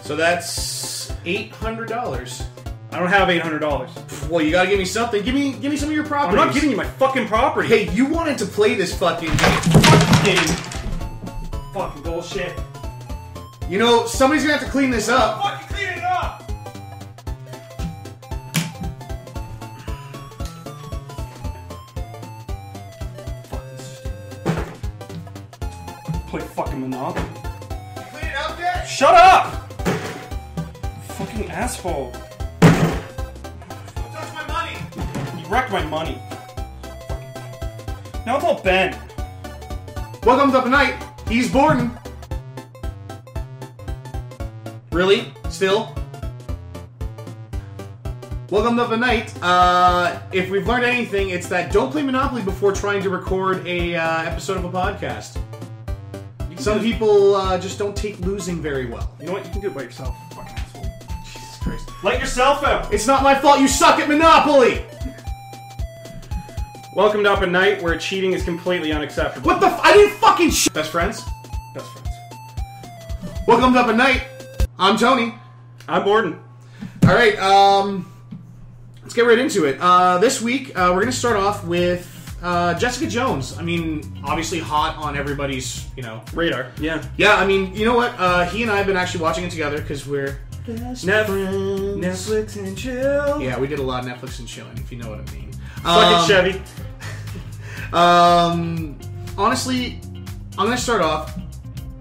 So that's $800. I don't have $800. Well, you gotta give me something. Give me some of your properties. I'm not giving you my fucking property. Hey, you wanted to play this fucking game. Fucking bullshit. You know, somebody's gonna have to clean this up. Fucking clean it up! Fuck this. Play fucking Monopoly. Clean it up, Dad? Shut up! Fucking asshole. Don't touch my money. You wrecked my money. Now it's all bent. Welcome to Up at Night. He's Borden. Really? Still? Welcome to Up at Night. If we've learned anything, it's that don't play Monopoly before trying to record a episode of a podcast. Some people just don't take losing very well. You know what? You can do it by yourself. Fucking asshole. Jesus Christ. Let yourself out! It's not my fault you suck at Monopoly! Welcome to Up at Night, where cheating is completely unacceptable. What the I didn't fucking Best friends? Best friends. Welcome to Up at Night. I'm Tony. I'm Borden. Alright, let's get right into it. This week, we're going to start off with Jessica Jones. I mean, obviously hot on everybody's, Radar. Yeah. Yeah, I mean, you know what? He and I have been actually watching it together because we're Netflix and Chill. Yeah, we did a lot of Netflix and chilling, if you know what I mean. Fuck it, Chevy. Honestly, I'm going to start off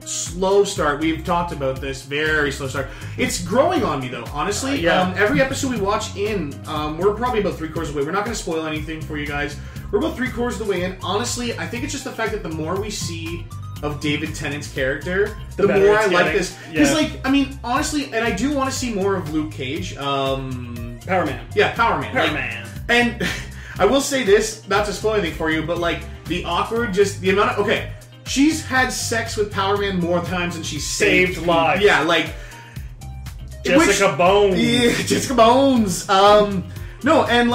slow start. We've talked about this. Very slow start. It's growing on me, though, honestly. Yeah. Every episode we watch in, we're probably about 3/4 of the way. We're not going to spoil anything for you guys. We're about 3/4 of the way in. Honestly, I think it's just the fact that the more we see of David Tennant's character, the more I like this. Because, I mean, honestly, and I do want to see more of Luke Cage. Power Man. Yeah, Power Man. Power Man. And I will say this, not to spoil anything for you, but, the awkward, just the amount of... Okay, she's had sex with Power Man more times than she's saved lives. Yeah, Jessica Bones. Yeah, Jessica Bones. No, and,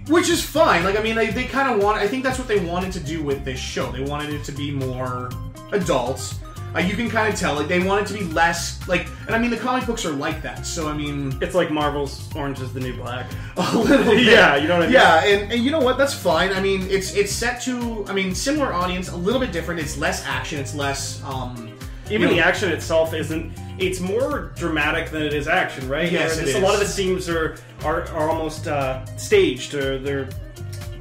which is fine. I mean, they kind of want... I think that's what they wanted to do with this show. They wanted it to be more adults. You can kind of tell, they want it to be less, and I mean, the comic books are like that, so I mean... It's like Marvel's Orange is the New Black. A little bit. Yeah, you know what I mean? Yeah, and you know what, that's fine. I mean, it's set to, similar audience, a little bit different, it's less action, it's less, Even the action itself isn't... It's more dramatic than it is action, right? Yes, it is. A lot of the scenes are almost staged, or they're...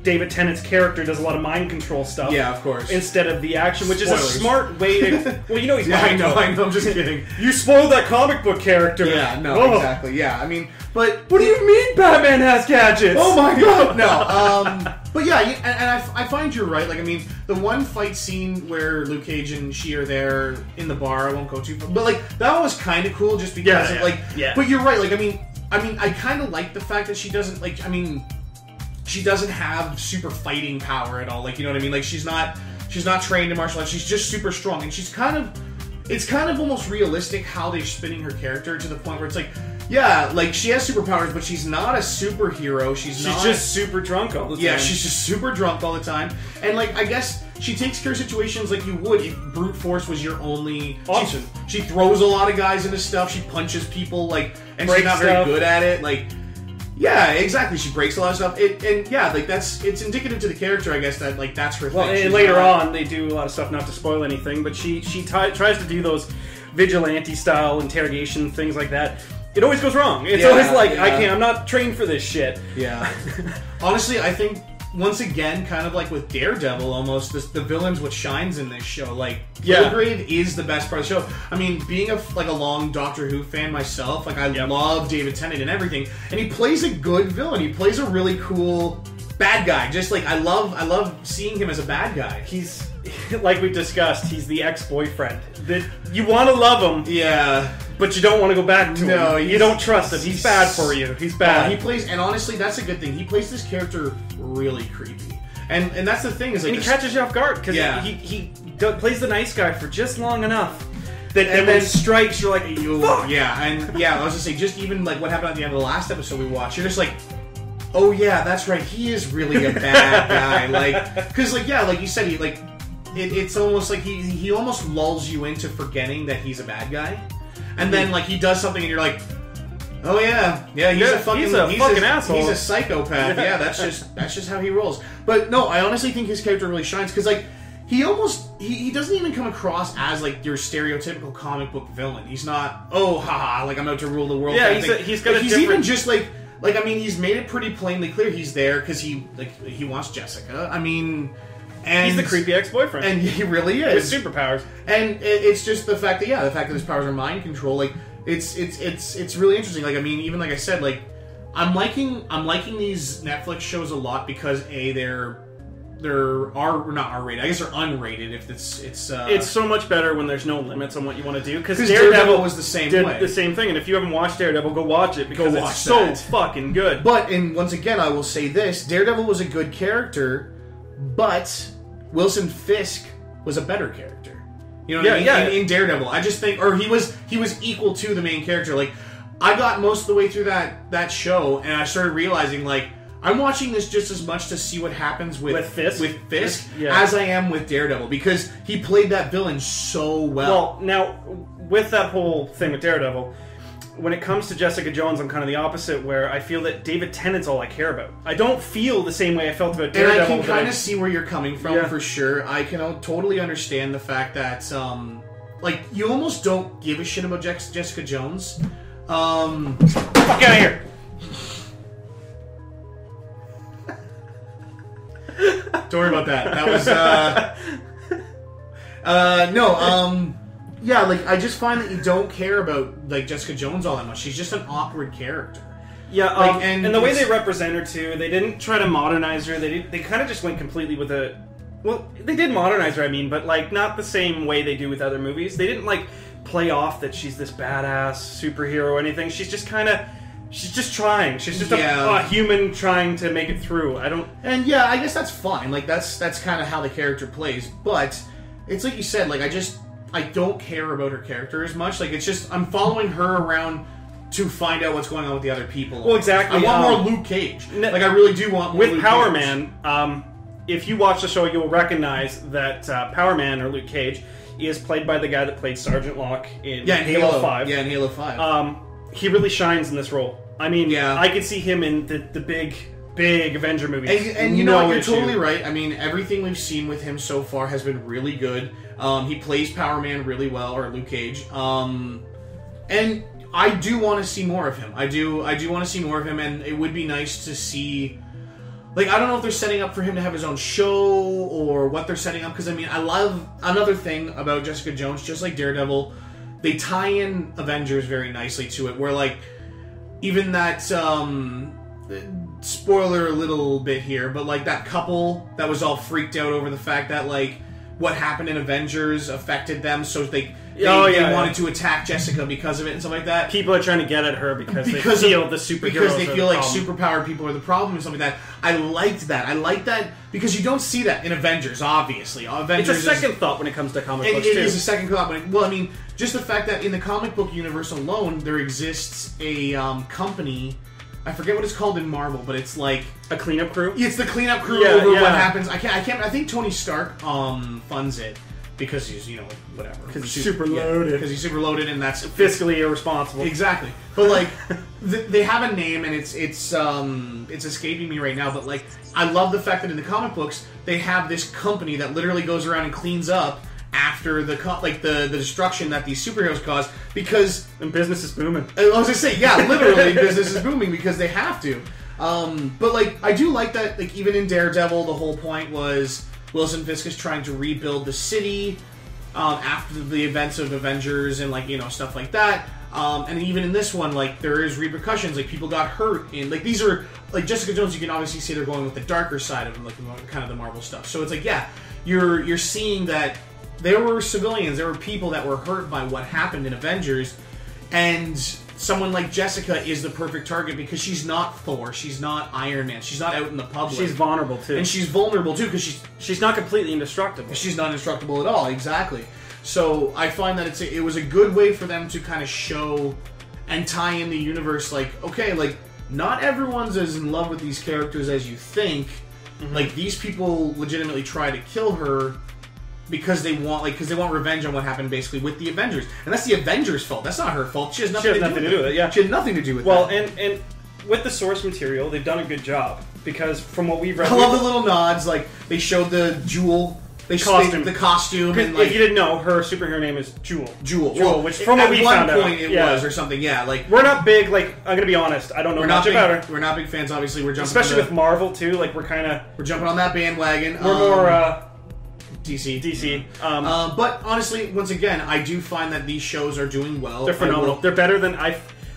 David Tennant's character does a lot of mind control stuff. Yeah, of course. Instead of the action, which Spoilers. is a smart way to... Well, he's yeah, I know, I'm just kidding. You spoiled that comic book character. Yeah, no, exactly, yeah, I mean, but... What do you mean Batman has gadgets? Oh my god, no, but yeah, and I find you're right, the one fight scene where Luke Cage and she are there in the bar, I won't go too far, but, that one was kind of cool just because but you're right, I kind of like the fact that she doesn't, she doesn't have super fighting power at all. You know what I mean? She's not trained in martial arts. She's just super strong, and it's kind of almost realistic how they're spinning her character to the point where it's she has superpowers, but she's not a superhero. She's just super drunk all the time. Yeah, she's just super drunk all the time, and I guess she takes care of situations like you would if brute force was your only option. She throws a lot of guys into stuff. She punches people, and she's not very good at it. Yeah, exactly. She breaks a lot of stuff, it's indicative to the character, I guess, that that's her thing. Well, and later on, they do a lot of stuff, not to spoil anything, but she tries to do those vigilante-style interrogation things like that. It always goes wrong. It's always I'm not trained for this shit. Yeah. Honestly, I think once again, kind of with Daredevil, almost the villain's what shines in this show. Kilgrave is the best part of the show. I mean, being a long Doctor Who fan myself, I love David Tennant and everything, and he plays a good villain. He plays a really cool bad guy. Just I love seeing him as a bad guy. He's like we discussed. He's the ex-boyfriend that you want to love him. Yeah. But you don't want to go back to him. No, you don't trust him. He's bad for you. He's bad. He plays, and honestly, that's a good thing. He plays this character really creepy, and that's the thing is and he catches you off guard because he plays the nice guy for just long enough that and then strikes. You're like, fuck! Yeah, and I was gonna say, just even what happened at the end of the last episode we watched, you're just like, oh yeah, that's right. He is really a bad guy. Because like you said, he it's almost like he almost lulls you into forgetting that he's a bad guy, and then like he does something and you're like, oh yeah, he's a fucking asshole. He's a psychopath. Yeah, that's just how he rolls. But no, I honestly think his character really shines because like he doesn't even come across as like your stereotypical comic book villain. He's not like I'm out to rule the world. Yeah, he's got he's even just like I mean he's made it pretty plainly clear he's there because he wants Jessica. I mean. And he's the creepy ex-boyfriend, and he really is with superpowers. And it's just the fact that his powers are mind control. Like it's really interesting. Like I mean, even like I said, like I'm liking these Netflix shows a lot because they're not R-rated. I guess they're unrated. If it's so much better when there's no limits on what you want to do. Because Daredevil was the same way. The same thing. And if you haven't watched Daredevil, go watch it because it's so fucking good. But once again, I will say this: Daredevil was a good character, but Wilson Fisk was a better character. You know what I mean? Yeah. In Daredevil, I just think, or he was equal to the main character. Like, I got most of the way through that show, and I started realizing, like, I'm watching this just as much to see what happens with Fisk as I am with Daredevil, because he played that villain so well. Well, now, with that whole thing with Daredevil, when it comes to Jessica Jones, I'm kind of the opposite, where I feel that David Tennant's all I care about. I don't feel the same way I felt about Daredevil. And I can kind of see where you're coming from, for sure. I can totally understand the fact that, like, you almost don't give a shit about Jessica Jones. Fuck out of here! Don't worry about that. That was, yeah, like, I just find that you don't care about, like, Jessica Jones all that much. She's just an awkward character. Yeah, like, and the way they represent her, too, they didn't try to modernize her. They kind of just went completely with a... Well, they did modernize her, I mean, but, like, not the same way they do with other movies. They didn't, like, play off that she's this badass superhero or anything. She's just kind of... She's just trying. She's just a human trying to make it through. And, yeah, I guess that's fine. Like, that's kind of how the character plays. But, it's like you said, like, I don't care about her character as much. Like, it's just, I'm following her around to find out what's going on with the other people. Well, exactly. I want more Luke Cage. Like, I really do want more With Luke Power Cage. Man, if you watch the show, you'll recognize that Power Man, or Luke Cage, is played by the guy that played Sergeant Locke in Halo 5. Yeah, in Halo 5. He really shines in this role. I mean, I could see him in the big Avenger movies. And you know what, you're totally right. I mean, everything we've seen with him so far has been really good. He plays Power Man really well, or Luke Cage. And I do want to see more of him. I do want to see more of him, and it would be nice to see... Like, I don't know if they're setting up for him to have his own show, or what they're setting up, because, I mean, I love... Another thing about Jessica Jones, just like Daredevil, they tie in Avengers very nicely to it, where, like, even that... spoiler a little bit here, but, like, that couple that was all freaked out over the fact that, like, what happened in Avengers affected them, so they wanted to attack Jessica because of it and stuff like that. People are trying to get at her because they feel the superheroes because they feel like superpowered people are the problem and stuff like that. I liked that. I like that because you don't see that in Avengers, obviously. Avengers it's a second thought when it comes to comic books, too. It is a second thought. Well, I mean, just the fact that in the comic book universe alone, there exists a company... I forget what it's called in Marvel, but it's like a cleanup crew. It's the cleanup crew over what happens. I can't. I think Tony Stark funds it because he's whatever. Because he's super loaded. Because he's super loaded, and that's fiscally irresponsible. Exactly. But like they have a name, and it's escaping me right now. But like I love the fact that in the comic books they have this company that literally goes around and cleans up after the destruction that these superheroes cause, because... And business is booming. I was gonna say, yeah, literally, business is booming because they have to. But, like, I do like that, like, even in Daredevil, the whole point was Wilson Fisk is trying to rebuild the city after the events of Avengers and, like, stuff like that. And even in this one, like, there is repercussions. Like, people got hurt. And, like, these are... Like, Jessica Jones, you can obviously see they're going with the darker side of them, like, kind of the Marvel stuff. So it's like, yeah, you're seeing that there were civilians, there were people that were hurt by what happened in Avengers, and someone like Jessica is the perfect target because she's not Thor, she's not Iron Man, she's not out in the public. She's vulnerable too. And she's vulnerable too because she's not completely indestructible. She's not indestructible at all, exactly. So I find that it was a good way for them to kind of show and tie in the universe, like, okay, like, not everyone's as in love with these characters as you think. Mm-hmm. Like, these people legitimately try to kill her, because they want revenge on what happened basically with the Avengers, and that's the Avengers' fault. That's not her fault. She has nothing to do with it. Yeah, she had nothing to do with that. Well, and with the source material, they've done a good job because from what we've read, I love the little nods. Like they showed the Jewel. The costume. And, if you didn't know, her superhero name is Jewel. Jewel. Which from what we found out, at one point it was or something. Yeah, like we're not big. Like I'm gonna be honest, I don't know much about her. We're not big fans. Obviously, we're jumping, especially with Marvel too. Like we're jumping on that bandwagon. We're more DC. But honestly, once again, I do find that these shows are doing well. They're phenomenal. They're better than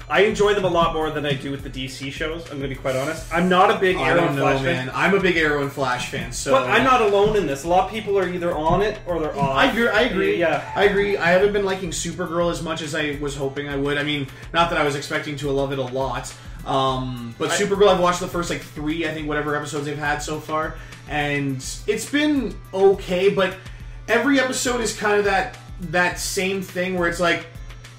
I enjoy them a lot more than I do with the DC shows. I'm going to be quite honest. I'm not a big Arrow and Flash fan. I'm a big Arrow and Flash fan. So, but I'm not alone in this. A lot of people are either on it or they're off. I agree. Yeah, I agree. I haven't been liking Supergirl as much as I was hoping I would. I mean, not that I was expecting to love it a lot. But Supergirl, I've watched the first 3, I think, whatever episodes they've had so far, and it's been okay. But every episode is kind of that same thing where it's like.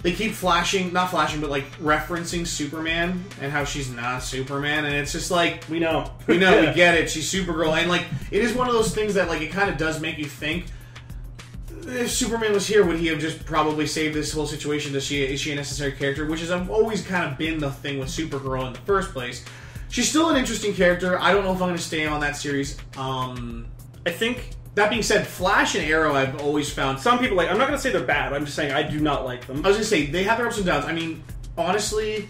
They keep not flashing, but referencing Superman and how she's not Superman, and it's just like we know, we get it. She's Supergirl, and it is one of those things that it kind of does make you think: if Superman was here, would he have just probably saved this whole situation? Is she a necessary character? Which has always kind of been the thing with Supergirl in the first place. She's still an interesting character. I don't know if I'm going to stay on that series. I think. That being said, Flash and Arrow I've always found... Some people I'm not going to say they're bad, I'm just saying I do not like them. I was going to say, they have their ups and downs. I mean, honestly,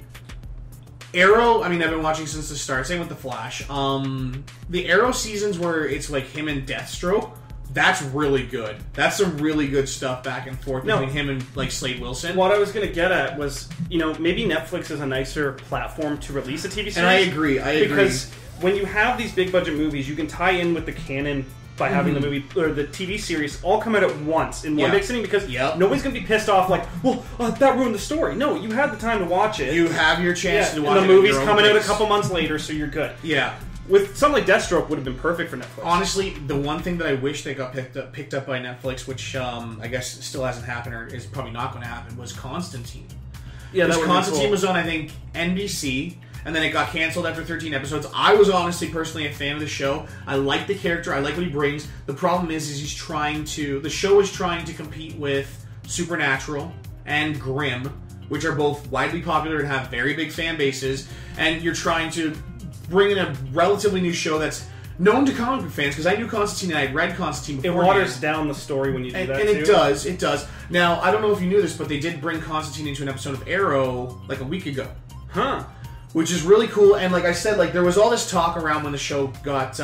Arrow, I've been watching since the start, same with the Flash. The Arrow seasons where it's him and Deathstroke, that's really good. That's some really good stuff back and forth between him and Slade Wilson. What I was going to get at was, maybe Netflix is a nicer platform to release a TV series. And I agree. Because when you have these big budget movies, you can tie in with the canon by having the movie or the TV series all come out at once in one big sitting because nobody's going to be pissed off that ruined the story. No, you had the time to watch it. You have your chance to watch it. And the movie's coming out a couple months later, so you're good. Yeah. With something like Deathstroke would have been perfect for Netflix. Honestly, the one thing that I wish they got picked up by Netflix, which I guess still hasn't happened or is probably not going to happen, was Constantine. Yeah, that Constantine was on, I think, NBC. And then it got canceled after 13 episodes. I was honestly, personally, a fan of the show. I like the character. I like what he brings. The problem is the show is trying to compete with Supernatural and Grimm, which are both widely popular and have very big fan bases. And you're trying to bring in a relatively new show that's known to comic book fans, because I knew Constantine and I had read Constantine before. It waters down the story when you do that, and it does. Now, I don't know if you knew this, but they did bring Constantine into an episode of Arrow a week ago. Huh. Which is really cool, and like I said, there was all this talk around when the show got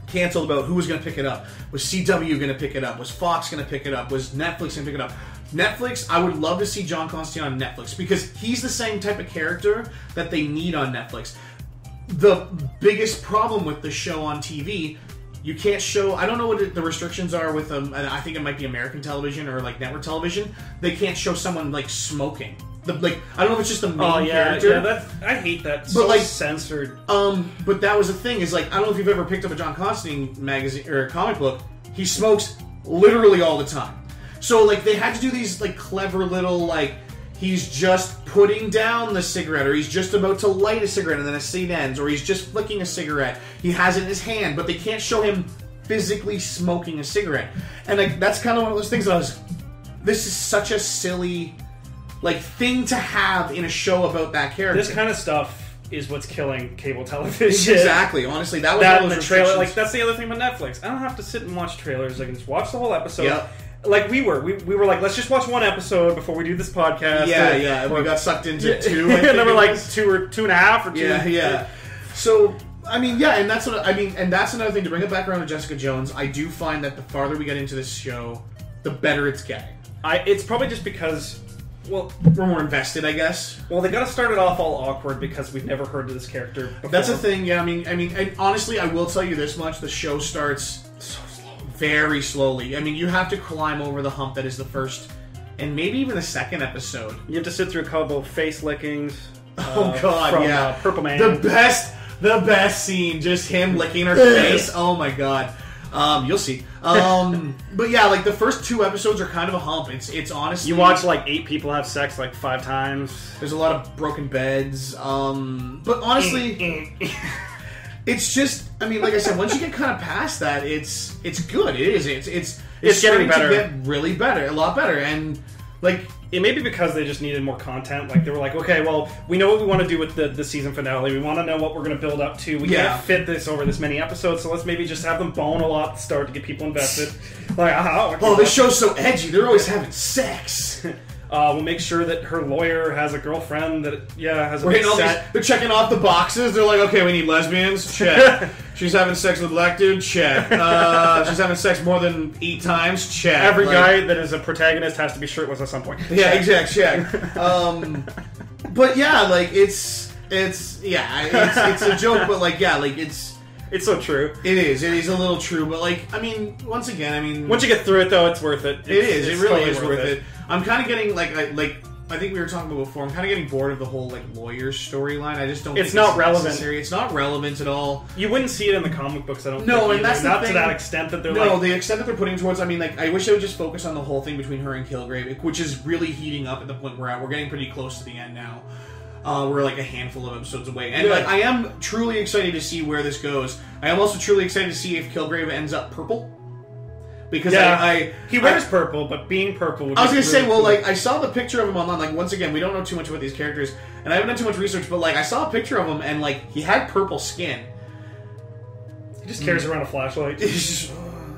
canceled about who was going to pick it up. Was CW going to pick it up? Was Fox going to pick it up? Was Netflix going to pick it up? Netflix, I would love to see John Constantine on Netflix, because he's the same type of character that they need on Netflix. The biggest problem with the show on TV, you can't show... I don't know what the restrictions are with and I think it might be American television or network television. They can't show someone smoking. I don't know if it's just the main character. Yeah, I hate that. But censored. But that was the thing, is I don't know if you've ever picked up a John Constantine magazine or a comic book. He smokes literally all the time. So they had to do these clever little he's just putting down the cigarette, or he's just about to light a cigarette and then a scene ends, or he's just flicking a cigarette. He has it in his hand, but they can't show him physically smoking a cigarette. And that's kind of one of those things that this is such a silly thing to have in a show about that character. This kind of stuff is what's killing cable television. Exactly. Honestly, that was that one of those the trailer. That's the other thing about Netflix. I don't have to sit and watch trailers. I can just watch the whole episode. Yep. We were let's just watch one episode before we do this podcast. Yeah. And we got sucked into 2. And then we're 2 or 2.5 or 2. Yeah. So and that's that's another thing to bring it back around to Jessica Jones. I do find that the farther we get into this show, the better it's getting. It's probably just because. Well, we're more invested, I guess. Well, they got to start it off all awkward because we've never heard of this character before. That's the thing. Yeah, I mean, and honestly, I will tell you this much: the show starts so slow, very slowly. I mean, you have to climb over the hump that is the first, and maybe even the second episode. You have to sit through a couple of face lickings. Oh God, from, Purple Man. The best scene, just him licking her face. Oh my God. You'll see. But yeah, the first 2 episodes are kind of a hump. It's honestly... You watch 8 people have sex 5 times. There's a lot of broken beds. But honestly, it's just... I mean, like I said, once you get kind of past that, it's good. It is. It's getting better. To get really better, a lot better, and like. It may be because they just needed more content. Like, they were like, okay, well, we know what we want to do with the season finale. We want to know what we're going to build up to. We can't fit this over this many episodes, so let's maybe just have them bone a lot at the start to get people invested. Like, this show's so edgy. They're always having sex. We'll make sure that her lawyer has a girlfriend that, has a set. They're checking off the boxes. They're like, okay, we need lesbians. Check. She's having sex with black dude. Check. She's having sex more than 8 times. Check. Every guy that is a protagonist has to be shirtless at some point. Yeah, exactly. Check. But yeah, like it's a joke, but like it's so true. It is a little true, but like once you get through it though, it's worth it. It really is worth it. I'm kind of getting like I think we were talking about before. I'm kind of getting bored of the whole like lawyer storyline. I just don't. It's not relevant. Necessary. It's not relevant at all. You wouldn't see it in the comic books. I don't. No, think and that's not the thing. To that extent that they're the extent that they're putting towards. I mean, like I wish they would just focus on the whole thing between her and Kilgrave, which is really heating up at the point we're at. We're getting pretty close to the end now. We're like a handful of episodes away, and like I am truly excited to see where this goes. I am also truly excited to see if Kilgrave ends up purple. Because he wears purple, but being purple would I was going to really say, well, like, I saw the picture of him online. Like, once again, we don't know too much about these characters, and I haven't done too much research, but, like, I saw a picture of him, and, like, he had purple skin. He just carries around a flashlight.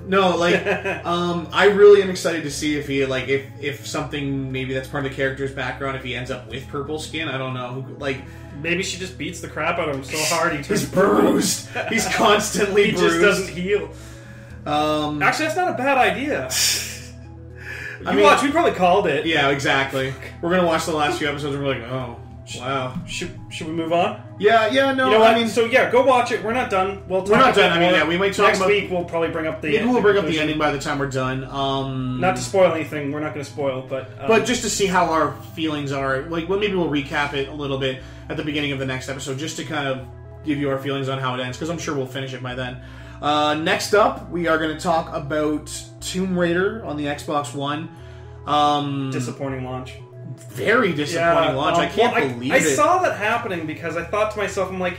No, like, I really am excited to see if he, like, if something, maybe that's part of the character's background, if he ends up with purple skin. I don't know. Like, maybe she just beats the crap out of him so hard he turns he's bruised. He's constantly bruised. He just doesn't heal. Actually, that's not a bad idea. We probably called it. Yeah, exactly. We're gonna watch the last few episodes and we're like, oh, wow. Should we move on? Yeah, no. You know what? I mean, so go watch it. We're not done. We're not done. I mean, we might talk next week. We'll probably bring up the. Maybe we'll bring up the ending by the time we're done. Not to spoil anything. We're not going to spoil, but just to see how our feelings are. Like, maybe we'll recap it a little bit at the beginning of the next episode, just to kind of give you our feelings on how it ends, because I'm sure we'll finish it by then. Next up, we are going to talk about Tomb Raider on the Xbox One. Disappointing launch. Very disappointing launch. I can't believe it. I saw that happening because I thought to myself, I'm like,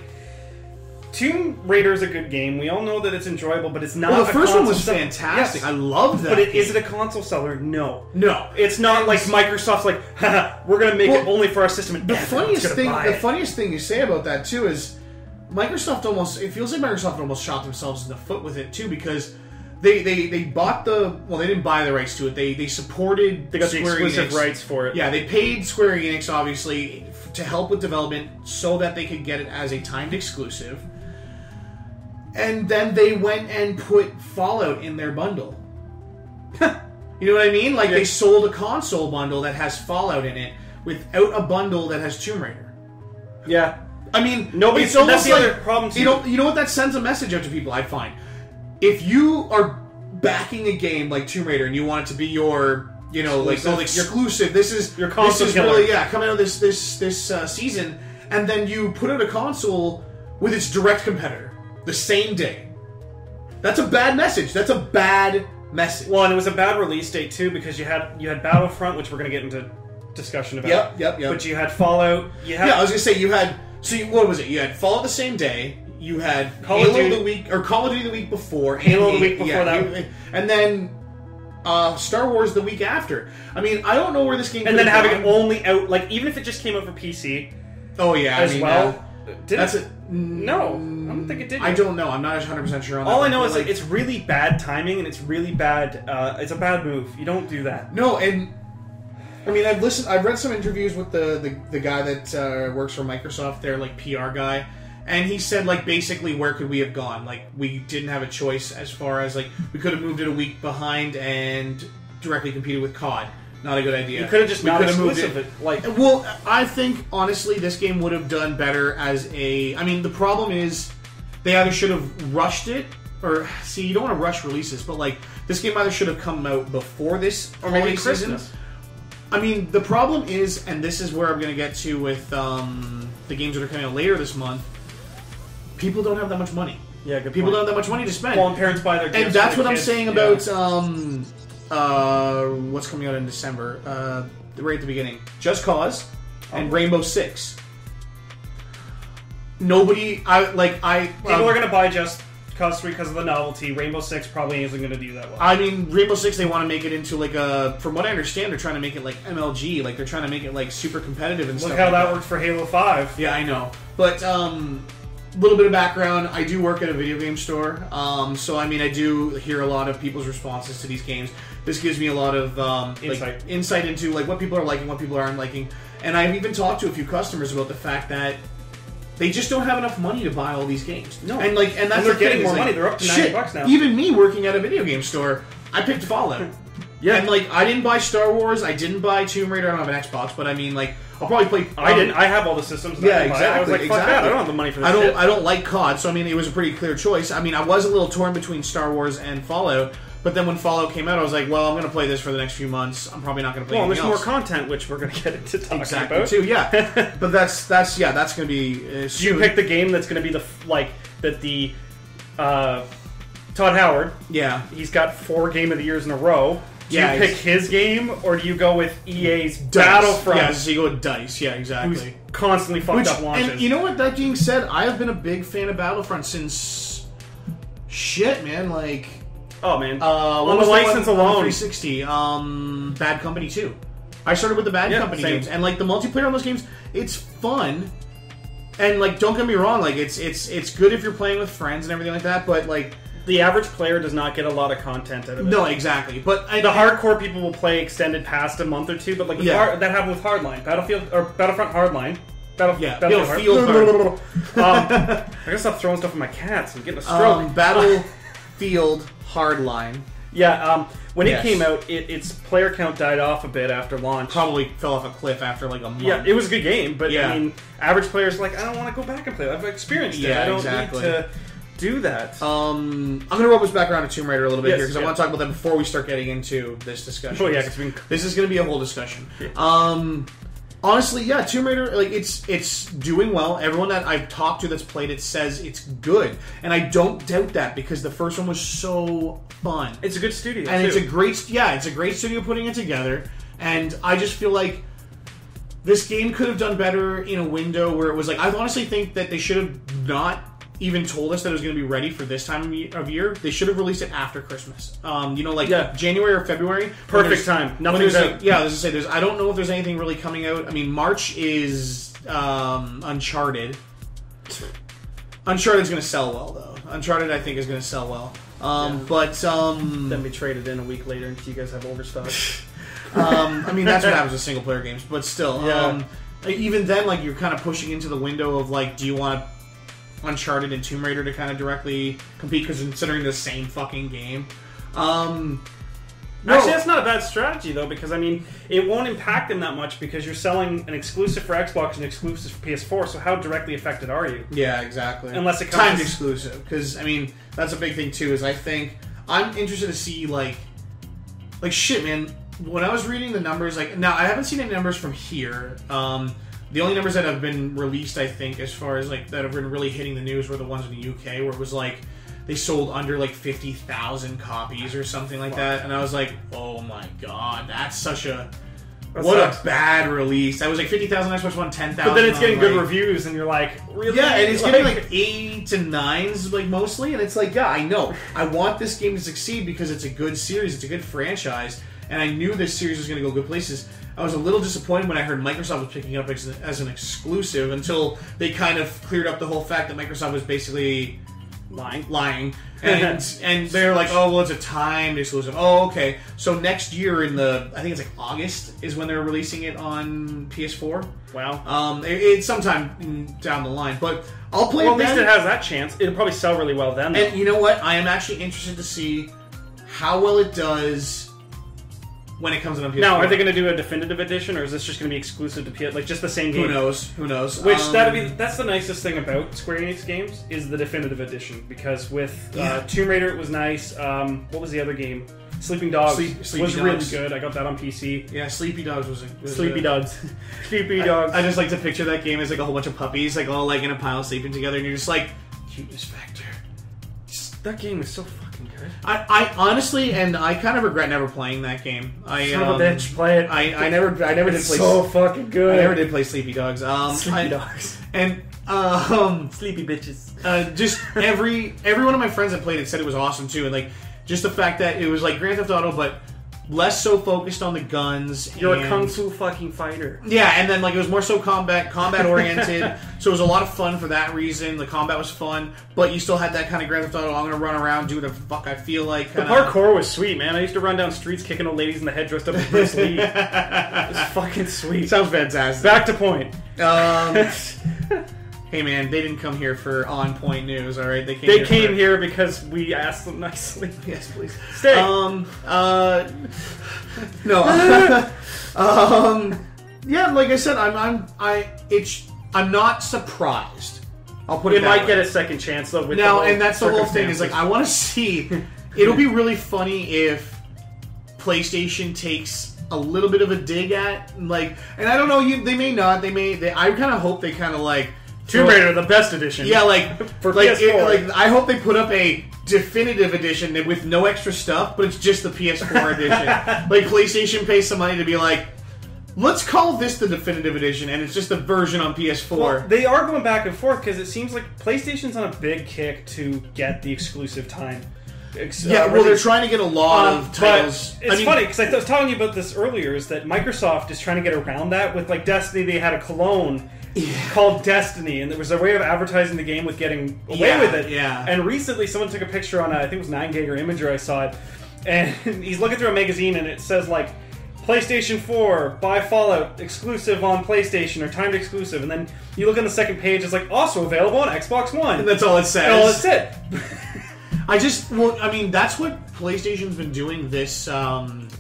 Tomb Raider is a good game. We all know that it's enjoyable, but it's not. Well, the first one was fantastic. Yes. I loved that. But is it a console seller? No. It's not like Microsoft's like, haha, we're going to make it only for our system. And the funniest thing you say about that too is Microsoft it feels like Microsoft almost shot themselves in the foot with it too, because they bought they didn't buy the rights to it. They supported. They got the exclusive rights for it. Yeah, they paid Square Enix obviously to help with development so that they could get it as a timed exclusive. And then they went and put Fallout in their bundle. You know what I mean? Like, they sold a console bundle that has Fallout in it without a bundle that has Tomb Raider. Yeah. I mean, it's almost like other problem too. You know what? That sends a message out to people, I find. If you are backing a game like Tomb Raider and you want it to be your, exclusive, this is your console killer. Really, coming out this season, and then you put out a console with its direct competitor the same day. That's a bad message. That's a bad message. Well, and it was a bad release date too, because you had Battlefront, which we're going to get into discussion about. Yep. But you had Fallout. I was going to say you had. So what was it? You had Fallout the same day. You had Call of Duty the week before. Halo the week before that, and then Star Wars the week after. I mean, I don't know where this game. And then having it only out, like, even if it just came out for PC. Oh yeah, as well. That's it. No, I don't think it did. I don't know. I'm not 100% sure on that. All I know is it's really bad timing, and it's really bad. It's a bad move. You don't do that. No, and I mean, I've read some interviews with the guy that works for Microsoft, their like PR guy, and he said like basically where could we have gone? Like we didn't have a choice as far as like we could have moved it a week behind and directly competed with COD. Not a good idea. You could have just not exclusive it. Well, I think honestly this game would have done better as a. I mean, the problem is they either should have rushed it, or see, you don't want to rush releases, but like this game either should have come out before this or maybe Christmas. Season. I mean, the problem is, and this is where I'm going to get to with the games that are coming out later this month. People don't have that much money. Yeah, good people point. don't have that much money to spend. Well, and parents buy their gifts. And that's what I'm saying about what's coming out in December, right at the beginning. Just Cause and Rainbow Six. People are going to buy just customer because of the novelty. Rainbow Six probably isn't going to do that well. I mean, Rainbow Six, they want to make it into like a... From what I understand, they're trying to make it like MLG. Like, they're trying to make it like super competitive and stuff. Look how like that worked for Halo 5. Yeah, I know. But, little bit of background, I do work at a video game store, so I mean I do hear a lot of people's responses to these games. This gives me a lot of insight into like what people are liking, what people aren't liking, and I've even talked to a few customers about the fact that they just don't have enough money to buy all these games. No, and that's they're getting more money. They're up to $90 now. Even me working at a video game store, I picked Fallout. Yeah, and like I didn't buy Star Wars, I didn't buy Tomb Raider. I don't have an Xbox, but I mean like. I'll probably play. I didn't. I have all the systems. Yeah, exactly. I was like, fuck that. I don't have the money for this. I don't like COD, so I mean, it was a pretty clear choice. I mean, I was a little torn between Star Wars and Fallout, but then when Fallout came out, I was like, well, I'm going to play this for the next few months. I'm probably not going to play. Well, there's more content, which we're going to get into talking about too. Yeah, but that's going to be. You pick the game that's going to be Todd Howard. Yeah, he's got 4 Game of the Years in a row. Do you pick his game, or do you go with EA's Battlefront? Yeah, so you go with DICE. Yeah, exactly. Who's constantly fucked up launches. And you know what? That being said, I have been a big fan of Battlefront since... Shit, man. Like... Oh, man. On the license alone. 360. Bad Company 2. I started with the Bad Company games. And, like, the multiplayer on those games, it's fun. And, like, don't get me wrong. Like, it's good if you're playing with friends and everything like that, but, like... The average player does not get a lot of content out of it. No, exactly. But the hardcore people will play extended past a month or two. But like that happened with Hardline, Battlefront Hardline. Battlefield. I gotta stop throwing stuff at my cats. I'm getting a stroke. Battlefield Hardline. Yeah. When it came out, its player count died off a bit after launch. Probably fell off a cliff after like a month. Yeah, it was a good game, but I mean, average players are like, I don't want to go back and play it. I've experienced it. I don't need to do that. I'm going to rope us back around to Tomb Raider a little bit here because I want to talk about that before we start getting into this discussion. Oh yeah, this is going to be a whole discussion. Yeah. Honestly, yeah, Tomb Raider, like it's doing well. Everyone that I've talked to that's played it says it's good, and I don't doubt that because the first one was so fun. It's a good studio, and too. it's a great studio putting it together. And I just feel like this game could have done better in a window where it was like I honestly think that they should have not even told us that it was going to be ready for this time of year. They should have released it after Christmas. January or February. Perfect time. Nothing's out. Yeah, I was going to say, I don't know if there's anything really coming out. I mean, March is Uncharted. Uncharted's going to sell well, though. Uncharted, I think, is going to sell well. Then we traded in a week later until you guys have overstock. I mean, that's what happens with single-player games. But still, even then, like, you're kind of pushing into the window of, like, do you want Uncharted and Tomb Raider to kind of directly compete because considering the same fucking game. Actually, that's not a bad strategy though because I mean it won't impact them that much because you're selling an exclusive for Xbox and exclusive for PS4. So how directly affected are you? Yeah, exactly. Unless it comes timed exclusive because I mean that's a big thing too. Is I think I'm interested to see like shit, man. When I was reading the numbers, like now I haven't seen any numbers from here. The only numbers that have been released, I think, as far as like that have been really hitting the news were the ones in the UK, where it was like they sold under like 50,000 copies or something like that, and I was like, oh my god, that's such a bad release. That was like 50,000 Xbox One, 10,000. But then it's getting good reviews, and you're like, really? Yeah, and it's getting like 8 to 9s, like mostly, and it's like, yeah, I know, I want this game to succeed because it's a good series, it's a good franchise, and I knew this series was going to go good places. I was a little disappointed when I heard Microsoft was picking it up as an exclusive until they kind of cleared up the whole fact that Microsoft was basically lying, and they're like, oh well, it's a timed exclusive. Oh, okay. So next year I think it's like August is when they're releasing it on PS4. Wow. It's sometime down the line, but I'll play it then. At least it has that chance. It'll probably sell really well then. Though. And you know what? I am actually interested to see how well it does when it comes on PS4. Now, are they going to do a definitive edition, or is this just going to be exclusive to PS? Like just the same game? Who knows? Which that's the nicest thing about Square Enix games is the definitive edition. Because with Tomb Raider, it was nice. What was the other game? Sleeping Dogs was really good. I got that on PC. Yeah, Sleepy Dogs was Sleepy Dogs. Sleepy Dogs. I just like to picture that game as like a whole bunch of puppies, like all like in a pile sleeping together, and you're just like, cuteness factor. That game is so fucking good. I honestly, and I kind of regret never playing that game. Son of a bitch, play it. I never did play. So fucking good. I never did play Sleepy Dogs. Sleepy Dogs and sleepy bitches. just every one of my friends that played it said it was awesome too, and like just the fact that it was like Grand Theft Auto, but less so focused on the guns. You're a kung fu fucking fighter. Yeah, and then like it was more so combat oriented, so it was a lot of fun for that reason. The combat was fun, but you still had that kind of Grand Theft Auto. I'm gonna run around, do whatever the fuck I feel like. The parkour was sweet, man. I used to run down streets kicking old ladies in the head dressed up as Bruce Lee. It was fucking sweet. Sounds fantastic. Back to point. Hey man, they didn't come here for on point news, all right? They came here because we asked them nicely. Yes, please. Stay. No. Yeah, like I said, I'm not surprised. I'll put it. It might get a second chance though. Now, and that's the whole thing. Is like I want to see. It'll be really funny if PlayStation takes a little bit of a dig at like, and I don't know. They may not. They may. I kind of hope they kind of like. Tomb Raider, the best edition. Yeah, like for PS4. I hope they put up a definitive edition with no extra stuff, but it's just the PS4 edition. Like PlayStation pays some money to be like, let's call this the definitive edition, and it's just a version on PS4. Well, they are going back and forth because it seems like PlayStation's on a big kick to get the exclusive time. They're trying to get a lot of titles. It's funny because I was telling you about this earlier. Is that Microsoft is trying to get around that with like Destiny? They had a cologne. Called Destiny, and there was a way of advertising the game with getting away with it. Yeah. And recently, someone took a picture on I think it was 9gag or Imager. I saw it, and he's looking through a magazine, and it says like PlayStation 4 buy Fallout exclusive on PlayStation or timed exclusive, and then you look on the second page, it's like also available on Xbox One. And that's all it says. And all that's it. That's what PlayStation's been doing this.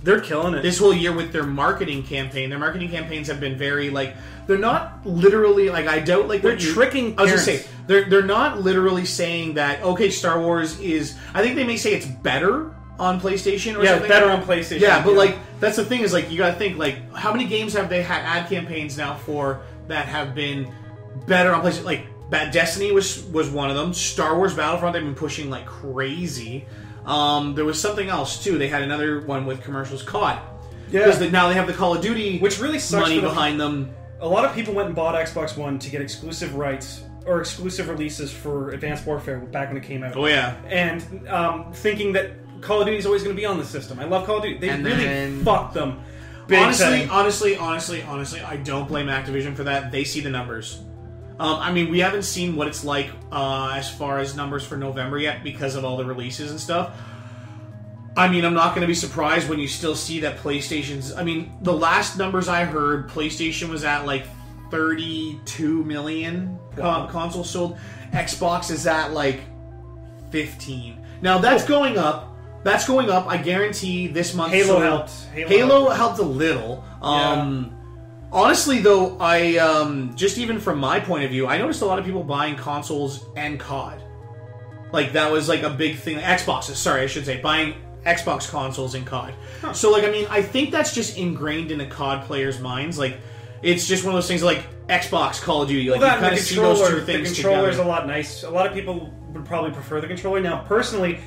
They're killing it this whole year with their marketing campaign. Their marketing campaigns have been very like they're not literally like I doubt like they're tricking. I was gonna say they're not literally saying that okay Star Wars is. I think they may say it's better on PlayStation or something. Better on PlayStation. Yeah, but like that's the thing is like you gotta think like how many games have they had ad campaigns now for that have been better on PlayStation like. Destiny was one of them. Star Wars Battlefront they've been pushing like crazy. There was something else too. They had another one with commercials. COD. Yeah. Because now they have the Call of Duty, which really sucks money behind them. A lot of people went and bought Xbox One to get exclusive rights or exclusive releases for Advanced Warfare back when it came out. Oh yeah. And thinking that Call of Duty is always going to be on the system. I love Call of Duty. They really fucked them. Honestly, I don't blame Activision for that. They see the numbers. We haven't seen what it's like as far as numbers for November yet because of all the releases and stuff. I'm not going to be surprised when you still see that PlayStation's... the last numbers I heard, PlayStation was at like 32 million consoles sold. Xbox is at like 15. Now that's going up. That's going up. I guarantee this month... Halo helped. Halo helped a little. Honestly, though, I just even from my point of view, I noticed a lot of people buying consoles and COD. Like that was like a big thing. Xboxes, sorry, I should say, buying Xbox consoles and COD. Huh. So, like, I think that's just ingrained in the COD players' minds. Like, it's just one of those things like Xbox, Call of Duty. Like, you kind of see those two things together. The controller's a lot nice. A lot of people would probably prefer the controller. Now, personally,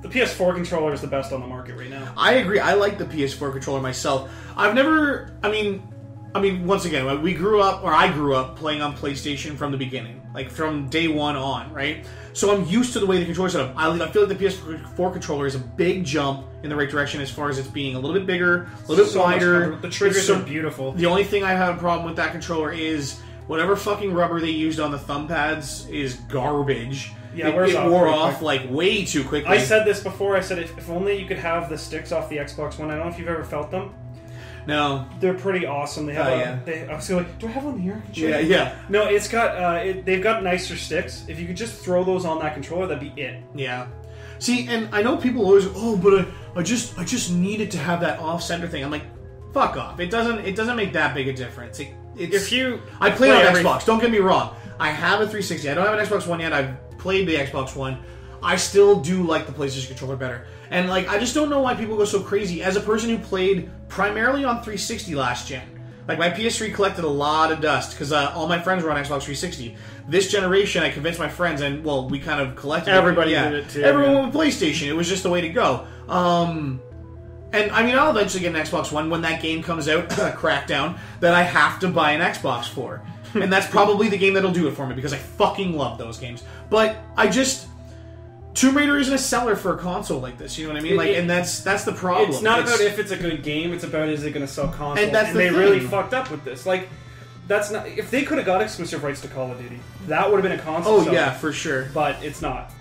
the PS4 controller is the best on the market right now. I agree. I like the PS4 controller myself. I've never... once again, I grew up playing on PlayStation from the beginning. Like, from day one on, right? So I'm used to the way the controller's set up. I feel like the PS4 controller is a big jump in the right direction as far as it's being a little bit bigger, a little bit wider. The triggers are beautiful. The only thing I have a problem with that controller is whatever fucking rubber they used on the thumb pads is garbage. Yeah, it wore off like way too quickly. I said this before. I said if only you could have the sticks off the Xbox One. I don't know if you've ever felt them. No, they're pretty awesome. They have. I was like, do I have one here? Yeah. No, it's got. They've got nicer sticks. If you could just throw those on that controller, that'd be it. Yeah. See, and I know people always, but I just needed to have that off center thing. I'm like, fuck off. It doesn't make that big a difference. I play on Xbox. Don't get me wrong. I have a 360. I don't have an Xbox One yet. I've played the Xbox One. I still do like the PlayStation controller better. And like, I just don't know why people go so crazy. As a person who played primarily on 360 last gen, like my PS3 collected a lot of dust because all my friends were on Xbox 360. This generation, I convinced my friends, and well, we kind of collected. Everybody did it too. Everyone went with PlayStation. It was just the way to go. And I'll eventually get an Xbox One when that game comes out, Crackdown, that I have to buy an Xbox for. And that's probably the game that'll do it for me, because I fucking love those games. But Tomb Raider isn't a seller for a console like this, you know what I mean? And that's the problem. It's not about if it's a good game, it's about is it going to sell consoles. And that's they really fucked up with this. Like, that's not... If they could have got exclusive rights to Call of Duty, that would have been a console seller. Yeah, for sure. But it's not.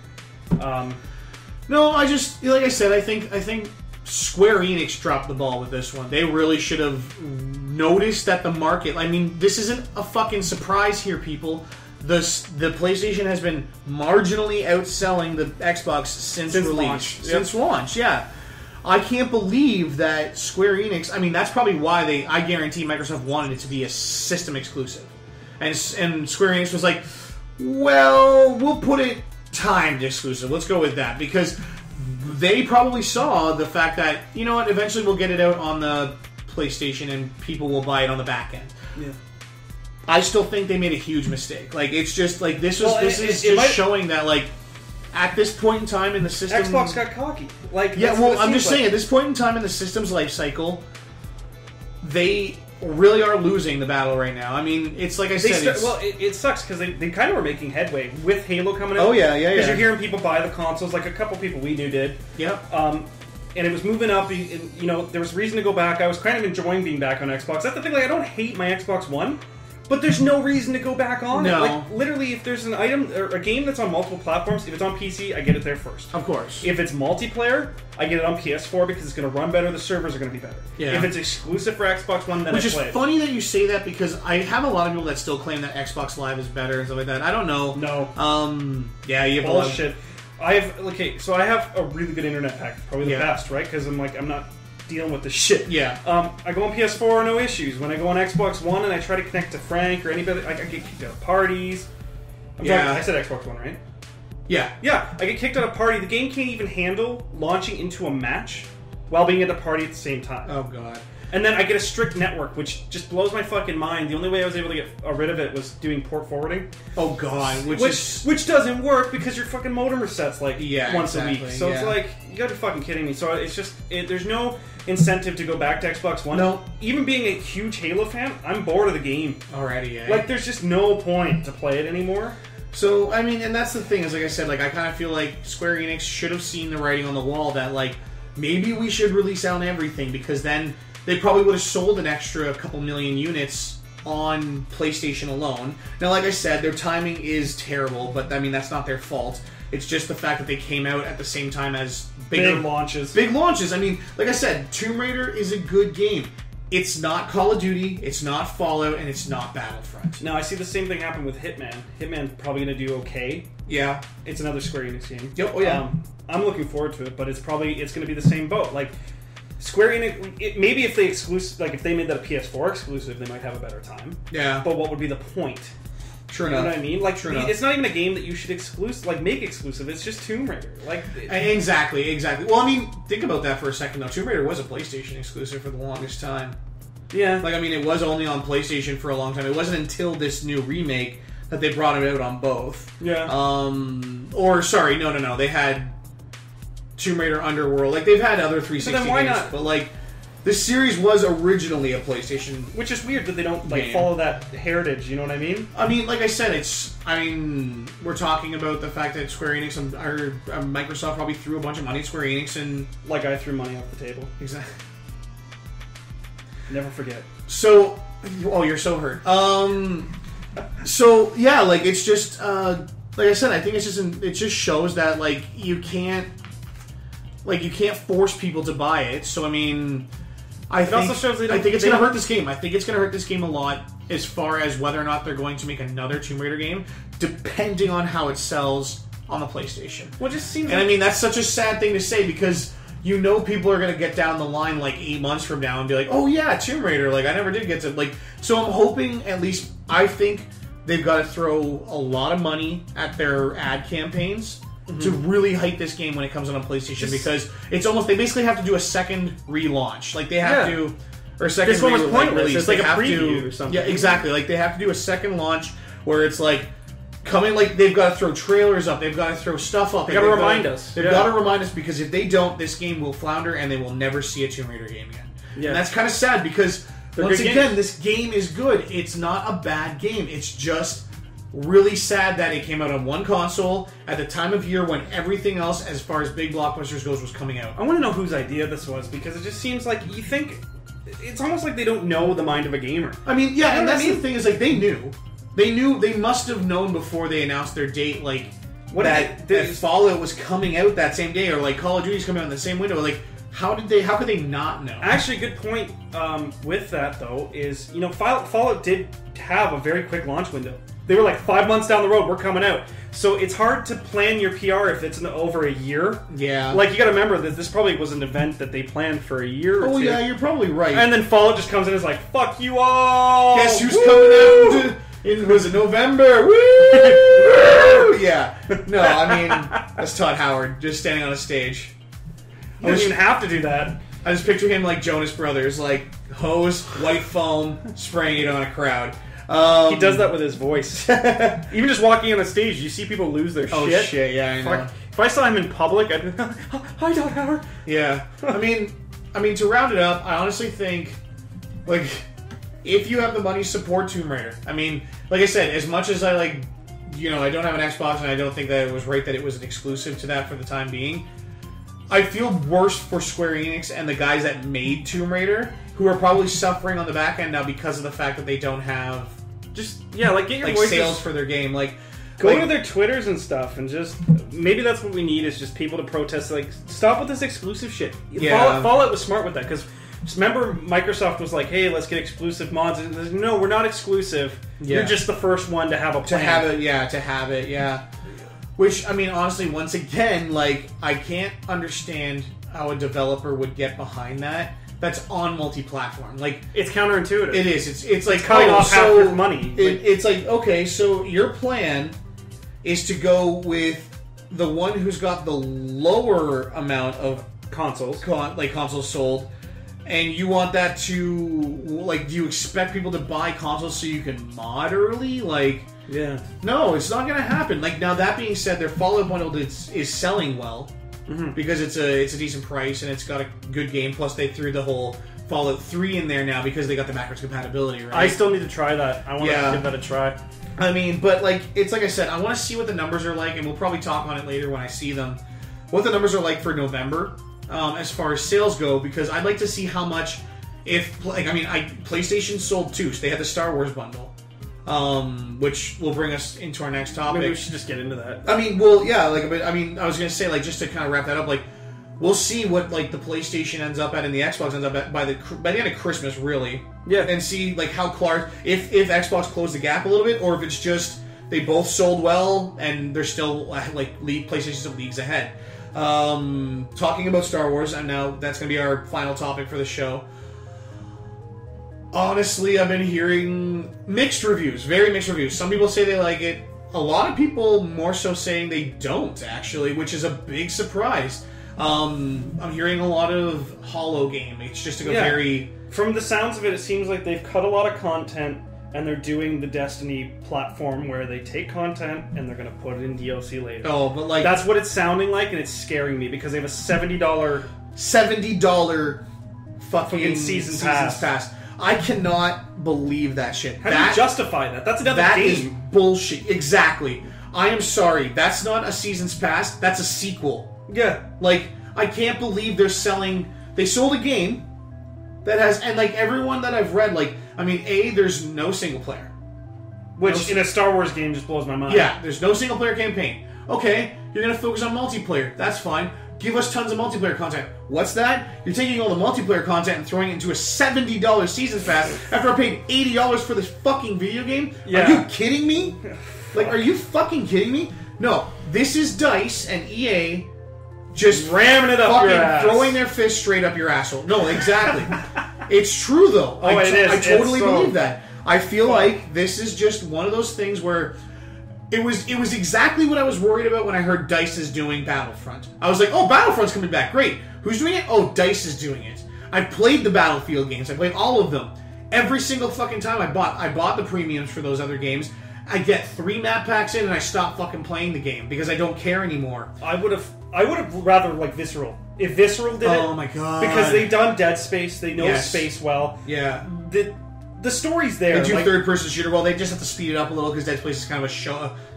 No, like I said, I think Square Enix dropped the ball with this one. They really should have noticed that the market... I mean, this isn't a fucking surprise here, people. The PlayStation has been marginally outselling the Xbox since release. Launch. Since launch, yeah. I can't believe that Square Enix... I mean, that's probably why I guarantee Microsoft wanted it to be a system exclusive. And Square Enix was like, well, we'll put it timed exclusive. Let's go with that. Because they probably saw the fact that, you know what, eventually we'll get it out on the PlayStation and people will buy it on the back end. Yeah. I still think they made a huge mistake. Like, it's just, like, this is just showing that, like, at this point in time in the system... Xbox got cocky. Like, yeah, well, I'm just saying, at this point in time in the system's life cycle, they really are losing the battle right now. I mean, it's like I said... it sucks, because they kind of were making headway with Halo coming out. Oh, yeah. Because you're hearing people buy the consoles, like a couple people we knew did. Yeah. And it was moving up, and, you know, there was reason to go back. I was kind of enjoying being back on Xbox. That's the thing, like, I don't hate my Xbox One, but there's no reason to go back on it. Like, literally, if there's an item or a game that's on multiple platforms, if it's on PC, I get it there first. Of course. If it's multiplayer, I get it on PS4 because it's going to run better, the servers are going to be better. Yeah. If it's exclusive for Xbox One, then I play it. Which is funny that you say that, because I have a lot of people that still claim that Xbox Live is better and stuff like that. I don't know. No. Yeah, you have bullshit. I have a really good internet package, probably the best, right? Because I'm not dealing with this shit. Yeah. I go on PS4, no issues. When I go on Xbox One and I try to connect to Frank or anybody, I get kicked out of parties. I said Xbox One, right? Yeah. Yeah, I get kicked out of party. The game can't even handle launching into a match while being at a party at the same time. Oh, God. And then I get a strict network, which just blows my fucking mind. The only way I was able to get rid of it was doing port forwarding. Oh, God. Which doesn't work because your fucking modem resets once a week. So it's like, you gotta be fucking kidding me. So it's just, there's no incentive to go back to Xbox One. No. Even being a huge Halo fan, I'm bored of the game. Already, Like, there's just no point to play it anymore. So, I mean, and that's the thing, is like I said, like, I kind of feel like Square Enix should have seen the writing on the wall that, like, maybe we should release out everything, because then they probably would have sold an extra couple million units on PlayStation alone. Now, like I said, their timing is terrible, but I mean, that's not their fault. It's just the fact that they came out at the same time as big launches. Big launches. I mean, like I said, Tomb Raider is a good game. It's not Call of Duty, it's not Fallout, and it's not Battlefront. No, I see the same thing happen with Hitman. Hitman's probably going to do okay. Yeah. It's another Square Enix game. Oh, yeah. I'm looking forward to it, but it's going to be the same boat. Like, Square Enix, maybe if they made that a PS4 exclusive, they might have a better time. Yeah. But what would be the point? True enough. You know what I mean? Like, True enough. It's not even a game that you should make exclusive. It's just Tomb Raider. Like, exactly. Well, I mean, think about that for a second, though. Tomb Raider was a PlayStation exclusive for the longest time. Yeah. Like, I mean, it was only on PlayStation for a long time. It wasn't until this new remake that they brought it out on both. Yeah. No. They had Tomb Raider Underworld. Like, they've had other 360 then why games, not? but like, this series was originally a PlayStation, which is weird that they don't game. Follow that heritage. You know what I mean? I mean, like I said, we're talking about the fact that Square Enix or Microsoft probably threw a bunch of money at Square Enix, and like I threw money off the table. Exactly. Never forget. So, you're so hurt. So yeah, like, it's just like I said, I think it just shows that, like, you can't force people to buy it. So I mean, I think it's going to hurt this game. I think it's going to hurt this game a lot as far as whether or not they're going to make another Tomb Raider game, depending on how it sells on the PlayStation. Well, it just seems. And I mean, that's such a sad thing to say, because you know people are going to get down the line like 8 months from now and be like, oh yeah, Tomb Raider, like, I never did get to, like, so I'm hoping, at least, I think they've got to throw a lot of money at their ad campaigns to really hype this game when it comes out on PlayStation, because it's almost, they basically have to do a second relaunch. Like, they have to, or a second this one was pointless. release. It's like a preview or something. Yeah, exactly. Like, they have to do a second launch where it's like, coming, like, they've got to throw trailers up, they've got to throw stuff up. They've got to remind us. They've got to remind us, because if they don't, this game will flounder and they will never see a Tomb Raider game again. Yeah. And that's kind of sad, because Once again, this game is good. It's not a bad game. It's just really sad that it came out on one console at the time of year when everything else, as far as big blockbusters goes, was coming out. I want to know whose idea this was, because it just seems like you think... It's almost like they don't know the mind of a gamer. I mean, yeah, and that's the thing is, like, they knew. They must have known before they announced their date, like, that Fallout was coming out that same day, or, like, Call of Duty's coming out in the same window. Like, how could they not know? Actually, a good point with that, though, is, you know, Fallout did have a very quick launch window. They were like 5 months down the road, we're coming out. So it's hard to plan your PR if it's over a year. Yeah. Like, you gotta remember that this probably was an event that they planned for a year or two. Oh, yeah, you're probably right. And then Fallout just comes in and is like, fuck you all! Guess who's coming out? Was it November? Woo! Yeah. No, I mean, that's Todd Howard just standing on a stage. You don't even have to do that. I just picture him like Jonas Brothers, like hose, white foam, spraying it on a crowd. He does that with his voice. Even just walking on a stage, you see people lose their shit. Oh shit, yeah, I know. If I saw him in public, I'd be hi, Todd Howard. Yeah. I mean, to round it up, I honestly think, like, if you have the money, support Tomb Raider. I mean, like I said, as much as I like, you know, I don't have an Xbox and I don't think that it was right that it was an exclusive to that for the time being, I feel worse for Square Enix and the guys that made Tomb Raider, who are probably suffering on the back end now because of the fact that they don't have get your like voices, sales for their game. Like, go to their Twitters and stuff, and just maybe that's what we need is just people to protest. Like, stop with this exclusive shit. Yeah. Fallout was smart with that because remember Microsoft was like, "Hey, let's get exclusive mods." And like, no, we're not exclusive. Yeah. You're just the first one to have a plan. To have it. Yeah. Which, I mean, honestly, once again, like, I can't understand how a developer would get behind that. That's on multi-platform. Like, it's counterintuitive. It is. It's like cutting off half your money. It's like, okay, so your plan is to go with the one who's got the lower amount of consoles, consoles sold, and you want that to, like, do you expect people to buy consoles so you can mod early? Like, yeah. No, it's not going to happen. Like, now that being said, their Fallout bundle is selling well. Mm-hmm. Because it's a decent price and it's got a good game. Plus, they threw the whole Fallout 3 in there now because they got the backwards compatibility, right? I still need to try that. I want to give that a try. I mean, but like it's like I said, I want to see what the numbers are like, and we'll probably talk on it later when I see them. What the numbers are like for November, as far as sales go, because I'd like to see how much. PlayStation sold 2, so they had the Star Wars bundle. Which will bring us into our next topic. Maybe we should just get into that. I mean, well, yeah, I was gonna say, like, just to kind of wrap that up, like, we'll see what, like, the PlayStation ends up at and the Xbox ends up at by the end of Christmas, really. Yeah. And see, like, how if Xbox closed the gap a little bit, or if it's just they both sold well and they're still like PlayStation's still leagues ahead. Talking about Star Wars, and now that's gonna be our final topic for the show. Honestly, I've been hearing mixed reviews, very mixed reviews. Some people say they like it. A lot of people more so saying they don't, actually, which is a big surprise. I'm hearing a lot of Hollow game. It's just very... From the sounds of it, it seems like they've cut a lot of content, and they're doing the Destiny platform where they take content and they're going to put it in DLC later. Oh, but like... That's what it's sounding like, and it's scaring me, because they have a $70 fucking season pass. I cannot believe that shit. How do you justify that? That's another game. That is bullshit. Exactly. I am sorry. That's not a season's pass. That's a sequel. Yeah. Like, I can't believe they're selling... They sold a game that has... And, like, everyone that I've read, like... I mean, there's no single player. Which, in a Star Wars game, just blows my mind. Yeah, there's no single player campaign. Okay, you're going to focus on multiplayer. That's fine. Give us tons of multiplayer content. What's that? You're taking all the multiplayer content and throwing it into a $70 season pass after I paid $80 for this fucking video game? Yeah. Are you kidding me? Like, are you fucking kidding me? No, this is DICE and EA just ramming it up your ass. Throwing their fist straight up your asshole. No, exactly. It's true, though. It is. I totally believe that. I feel like this is just one of those things where... It was exactly what I was worried about when I heard DICE is doing Battlefront. I was like, oh, Battlefront's coming back. Great. Who's doing it? Oh, DICE is doing it. I played the Battlefield games. I played all of them. Every single fucking time I bought the premiums for those other games. I get 3 map packs in and I stop fucking playing the game because I don't care anymore. I would have rather like Visceral. If Visceral did it. Oh my god. Because they've done Dead Space. They know space well. Yeah. the story's there. They do third-person shooter. Well, they just have to speed it up a little because Dead Space is kind of a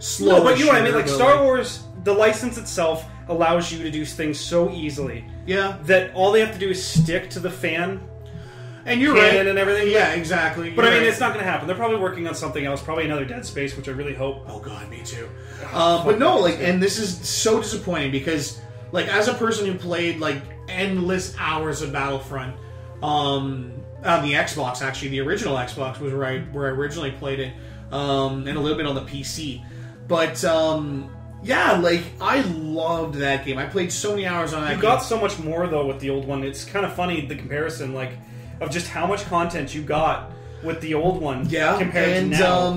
slow. No, but you know what I mean. Like Star Wars, the license itself allows you to do things so easily. Yeah. That all they have to do is stick to the fan. And you're right. And everything. Yeah, exactly. But I mean, it's not going to happen. They're probably working on something else. Probably another Dead Space, which I really hope. Oh god, me too. But no, like, and this is so disappointing because, like, as a person who played like endless hours of Battlefront, on the Xbox, actually, the original Xbox was where I originally played it, and a little bit on the PC. But yeah, like, I loved that game. I played so many hours on that game. You got so much more though with the old one. It's kind of funny the comparison, like, of just how much content you got with the old one compared to now.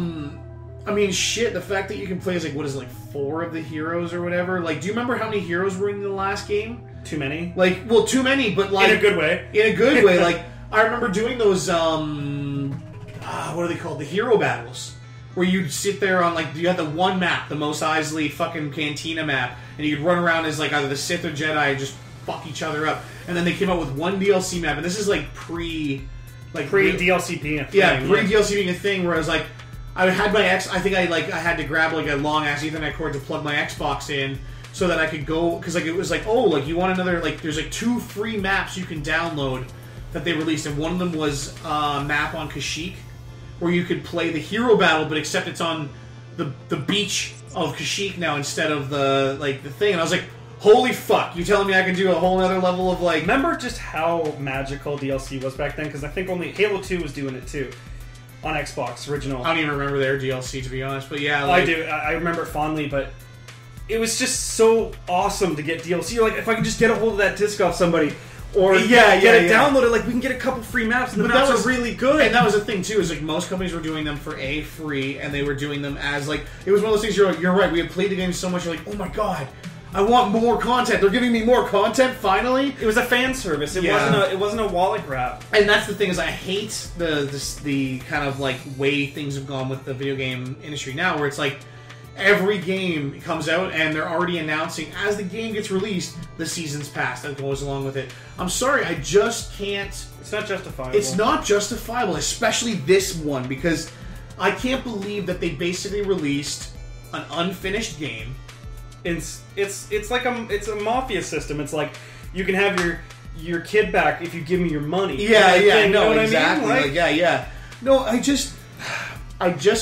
I mean, shit, the fact that you can play as, like, what is it, like 4 of the heroes or whatever? Like, do you remember how many heroes were in the last game? Too many? Like, well, too many, but like... In a good way. In a good way. Like, I remember doing those, what are they called? The hero battles. Where you'd sit there on, like, you had the one map, the Mos Eisley fucking Cantina map, and you could run around as, like, either the Sith or Jedi and just fuck each other up. And then they came out with one DLC map, and this is, like, pre-DLC being a thing. Yeah, pre-DLC being a thing, where I was, like, I had my I had to grab, like, a long-ass Ethernet cord to plug my Xbox in, so that I could go, because, like, it was like, oh, like, you want another, like, there's, like, 2 free maps you can download that they released, and one of them was a map on Kashyyyk, where you could play the hero battle, but except it's on the beach of Kashyyyk now instead of the thing. And I was like, holy fuck, you telling me I can do a whole other level of, like... Remember just how magical DLC was back then? Because I think only Halo 2 was doing it too. On Xbox, original. I don't even remember their DLC, to be honest, but yeah. Like... I do. I remember it fondly, but it was just so awesome to get DLC. You're like, if I could just get a hold of that disc off somebody... Or get it downloaded, like, we can get a couple free maps, and the maps are really good. And that was the thing, too, is, like, most companies were doing them for free, and they were doing them as, like, it was one of those things, you're like, you're right, we had played the game so much, you're like, oh my god, I want more content, they're giving me more content, finally. It was a fan service, it wasn't a wallet grab. And that's the thing, is I hate the kind of, like, way things have gone with the video game industry now, where it's like, every game comes out and they're already announcing, as the game gets released, the season's pass that goes along with it. I'm sorry, I just can't... It's not justifiable. It's not justifiable, especially this one, because I can't believe that they basically released an unfinished game. It's like it's a mafia system. It's like, you can have your kid back if you give me your money. Yeah, you know what exactly. I mean? Like, no, I just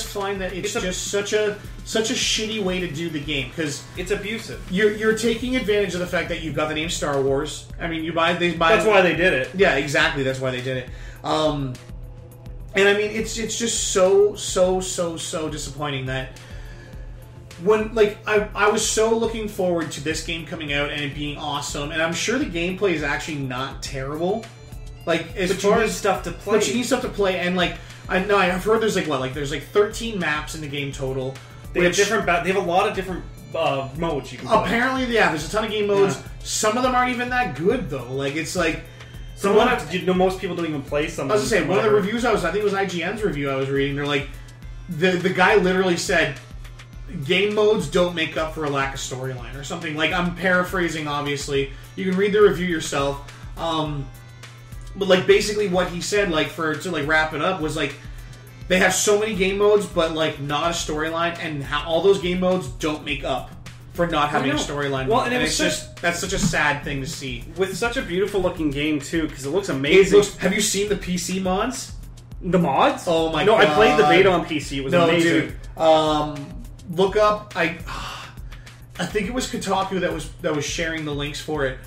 find that it's just such a shitty way to do the game, because it's abusive. You're taking advantage of the fact that you've got the name Star Wars. I mean, that's why they did it. Yeah, exactly. That's why they did it. And I mean, it's just so disappointing that when, like, I was so looking forward to this game coming out and it being awesome, and I'm sure the gameplay is actually not terrible. Like, as far as stuff to play, but you need stuff to play, and like, I've heard there's there's 13 maps in the game total. They have a lot of different modes you can play. Apparently, yeah, there's a ton of game modes. Yeah. Some of them aren't even that good, though. Like, it's like... most people don't even play some of them. I was going to say, one of the reviews I think it was IGN's review I was reading, they're like, the guy literally said, game modes don't make up for a lack of storyline, or something. Like, I'm paraphrasing, obviously. You can read the review yourself. But, like, basically what he said, like, to wrap it up, was, like, they have so many game modes, but, like, not a storyline, and all those game modes don't make up for not having a storyline. Well, and it's that's such a sad thing to see. With such a beautiful looking game, too, because it looks amazing. Have you seen the PC mods? The mods? Oh my god. No, I played the beta on PC. It was amazing. Dude. Look up, I think it was Kotaku that was sharing the links for it.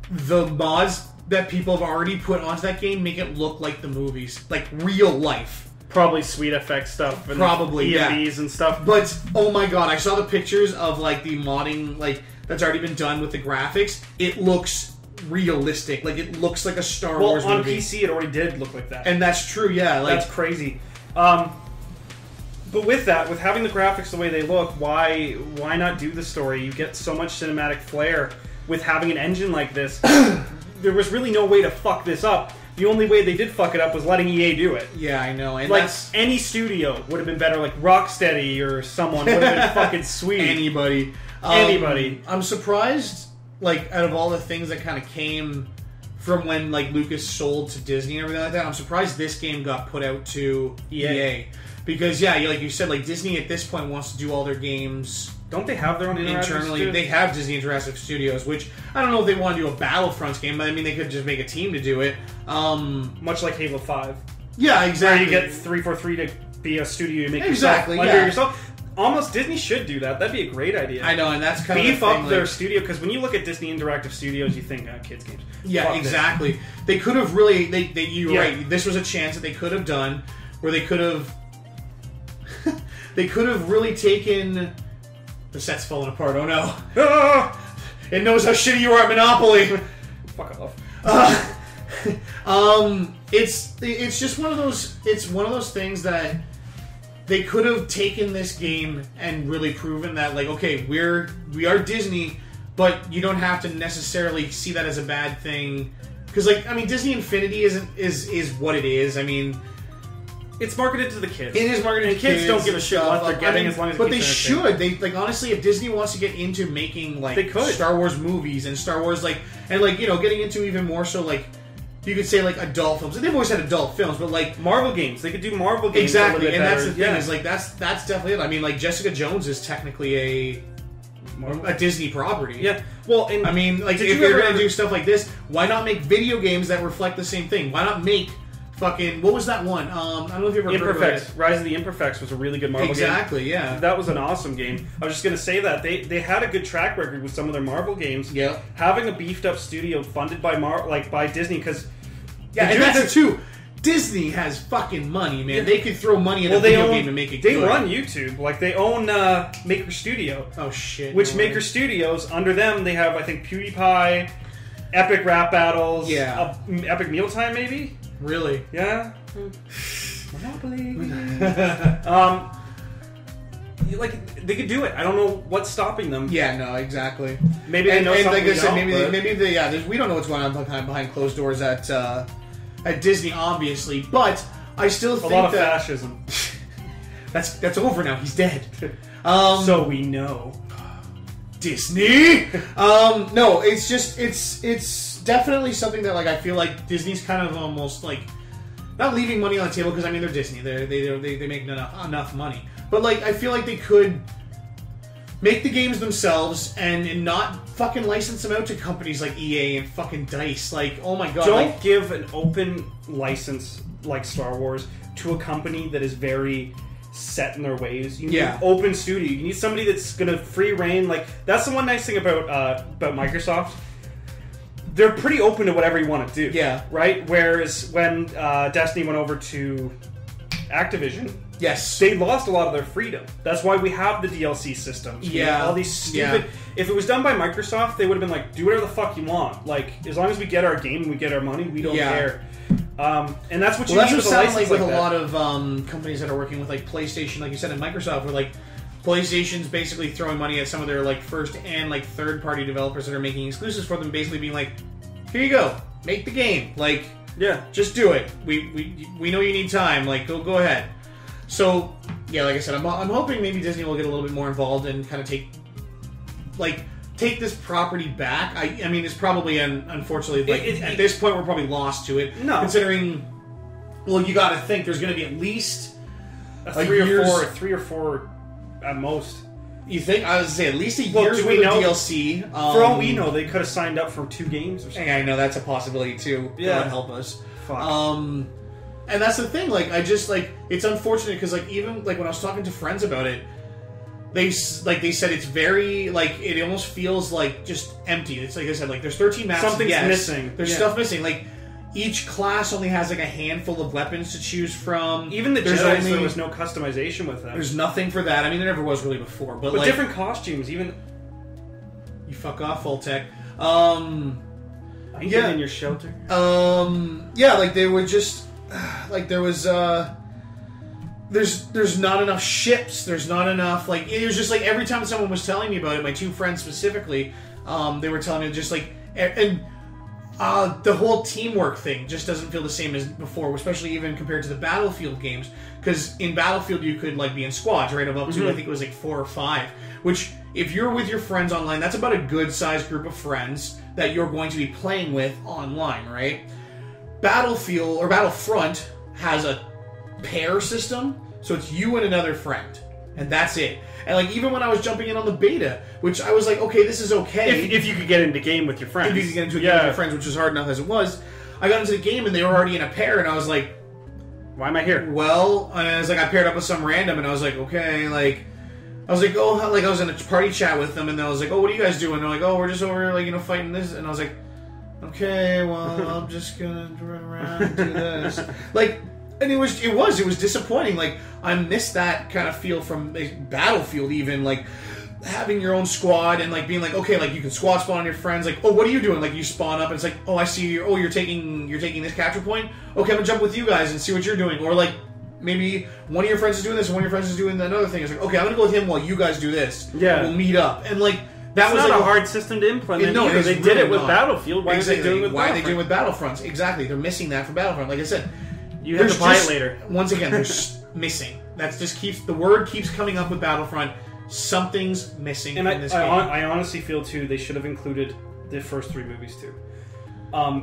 The mods that people have already put onto that game make it look like the movies, like real life. Probably sweet effect stuff, and probably EMVs and stuff. But oh my god, I saw the pictures of like the modding, like that's already been done with the graphics. It looks realistic, like it looks like a Star Wars movie. Well, on PC, it already did look like that, and that's true. Yeah, like, that's crazy. But with that, with having the graphics the way they look, why not do the story? You get so much cinematic flair with having an engine like this. There was really no way to fuck this up. The only way they did fuck it up was letting EA do it. Yeah, I know. And like, any studio would have been better, like Rocksteady or someone would have been fucking sweet. Anybody. Anybody. I'm surprised, like, out of all the things that kind of came from when like Lucas sold to Disney and everything like that. I'm surprised this game got put out to EA. Because like you said, like Disney at this point wants to do all their games. Don't they have their own internally? Studios? They have Disney Interactive Studios, which I don't know if they want to do a Battlefront game, but I mean they could just make a team to do it. Much like Halo 5. Yeah, exactly. Where you get 343 to be a studio you make exactly, yourself under yourself. Almost Disney should do that. That'd be a great idea. I know, and that's kind of beef up their studio, because when you look at Disney Interactive Studios, you think kids games. Yeah, Fuck exactly. This. They could have really. You're right. This was a chance that they could have done, where they could have. They could have really taken. The set's falling apart. Oh no! It knows how shitty you are at Monopoly. Fuck off. It's just one of those. It's one of those things that. They could have taken this game and really proven that, like, okay, we are Disney, but you don't have to necessarily see that as a bad thing. Because, like, I mean, Disney Infinity is what it is. I mean, it's marketed to the kids. It is marketed to kids. Kids don't give a shit what they're getting as long as. But they should. They like honestly, if Disney wants to get into making like Star Wars movies and Star Wars getting into even more so like. You could say like adult films. They've always had adult films, but like Marvel games, they could do Marvel games exactly. And that's the thing is like that's definitely it. I mean, like Jessica Jones is technically a Disney property. Yeah. Well, I mean, like if you're gonna do stuff like this, why not make video games that reflect the same thing? Why not make fucking what was that one? I don't know if you ever heard of it. Rise of the Imperfects was a really good Marvel game. Exactly. Yeah. That was an awesome game. I was just gonna say that they had a good track record with some of their Marvel games. Yeah. Having a beefed up studio funded by by Disney because. Yeah, and that's it too. Disney has fucking money, man. Yeah. They could throw money at a video game and make it good. They run YouTube. Like, they own Maker Studio. Oh, shit. Which Maker Studios, under them, they have, I think, PewDiePie, Epic Rap Battles, Epic Mealtime, maybe? Really? Yeah. Monopoly. Like, they could do it. I don't know what's stopping them. Yeah, no, exactly. Maybe they know something like I said, maybe we don't know what's going on behind closed doors at Disney, obviously, but I still think a lot of fascism. That's over now. He's dead. So we know. Disney. No, it's just it's definitely something that like I feel like Disney's kind of almost like not leaving money on the table because I mean they're Disney. They make enough money, but like I feel like they could make the games themselves and not fucking license them out to companies like EA and fucking DICE. Like, oh my god. Don't give an open license like Star Wars to a company that is very set in their ways. You need an open studio. You need somebody that's going to free reign. Like, that's the one nice thing about Microsoft. They're pretty open to whatever you want to do. Yeah. Right? Whereas when Destiny went over to Activision... Yes. They lost a lot of their freedom. That's why we have the DLC systems. Yeah. All these stupid... Yeah. If it was done by Microsoft, they would have been like, do whatever the fuck you want. Like, as long as we get our game and we get our money, we don't care. And that's what you need with a license like with a lot of companies that are working with like PlayStation, like you said, and Microsoft, where like PlayStation's basically throwing money at some of their like first and like third party developers that are making exclusives for them, basically being like, here you go, make the game. Like, just do it. We know you need time. Like, go ahead. So, yeah, like I said, I'm hoping maybe Disney will get a little bit more involved and kind of take this property back. I mean, it's probably, unfortunately, like, at this point, we're probably lost to it. No. Considering, well, you got to think there's going to be at least three or four at most. You think? I was going to say, at least a year's worth of DLC. For all we know, they could have signed up for 2 games or something. Yeah, I know, that's a possibility, too. Yeah. God help us. Fuck. And that's the thing, like, I just, like, it's unfortunate, because, like, even, like, when I was talking to friends about it, they said it's very, like, it almost feels, like, just empty. It's like I said, like, there's 13 maps. Something's missing. There's stuff missing. Like, each class only has, like, a handful of weapons to choose from. Even the Jedi, there was no customization with them. There's nothing for that. I mean, there never was really before. But like, different costumes, even... You fuck off, full tech. I'm in your shelter. Yeah, like, they were just... Like, there was, there's not enough ships, there's not enough, like, it was just, like, every time someone was telling me about it, my 2 friends specifically, they were telling me just, like, and the whole teamwork thing just doesn't feel the same as before, especially even compared to the Battlefield games, because in Battlefield you could, like, be in squads, right, of up to, I think it was, like, 4 or 5, which, if you're with your friends online, that's about a good-sized group of friends, that you're going to be playing with online, right? Battlefield or Battlefront has a pair system, so it's you and another friend, and that's it. And like even when I was jumping in on the beta, which I was like, okay, this is okay if you could get into the game with your friends. If you could get into a game with your friends, which was hard enough as it was. I got into the game and they were already in a pair, and I was like, why am I here? Well, and I was like, I paired up with some random, and I was like, okay, like. I was like, oh, like I was in a party chat with them, and I was like, oh, what are you guys doing? And they're like, oh, we're just over, like, fighting this. And I was like, okay, well, I'm just gonna run around and do this. Like, and it was disappointing. Like, I missed that kind of feel from Battlefield, even like having your own squad and like being like, okay, like you can squad spawn on your friends. Like, oh, what are you doing? Like, you spawn up, and it's like, oh, I see you. Oh, you're taking this capture point. Okay, I'm gonna jump with you guys and see what you're doing, or like. Maybe one of your friends is doing this, and one of your friends is doing another thing. It's like, okay, I'm gonna go with him while you guys do this. Yeah, we'll meet up, and like that was not like a hard system to implement. No, they really did it with not. Battlefield. Why exactly. are they doing it with Why are they doing it with Battlefronts? Exactly, they're missing that from Battlefront. Like I said, you have to buy it later. Once again, there's missing. That's just the word keeps coming up with Battlefront. Something's missing in this game. I honestly feel too they should have included the first 3 movies too.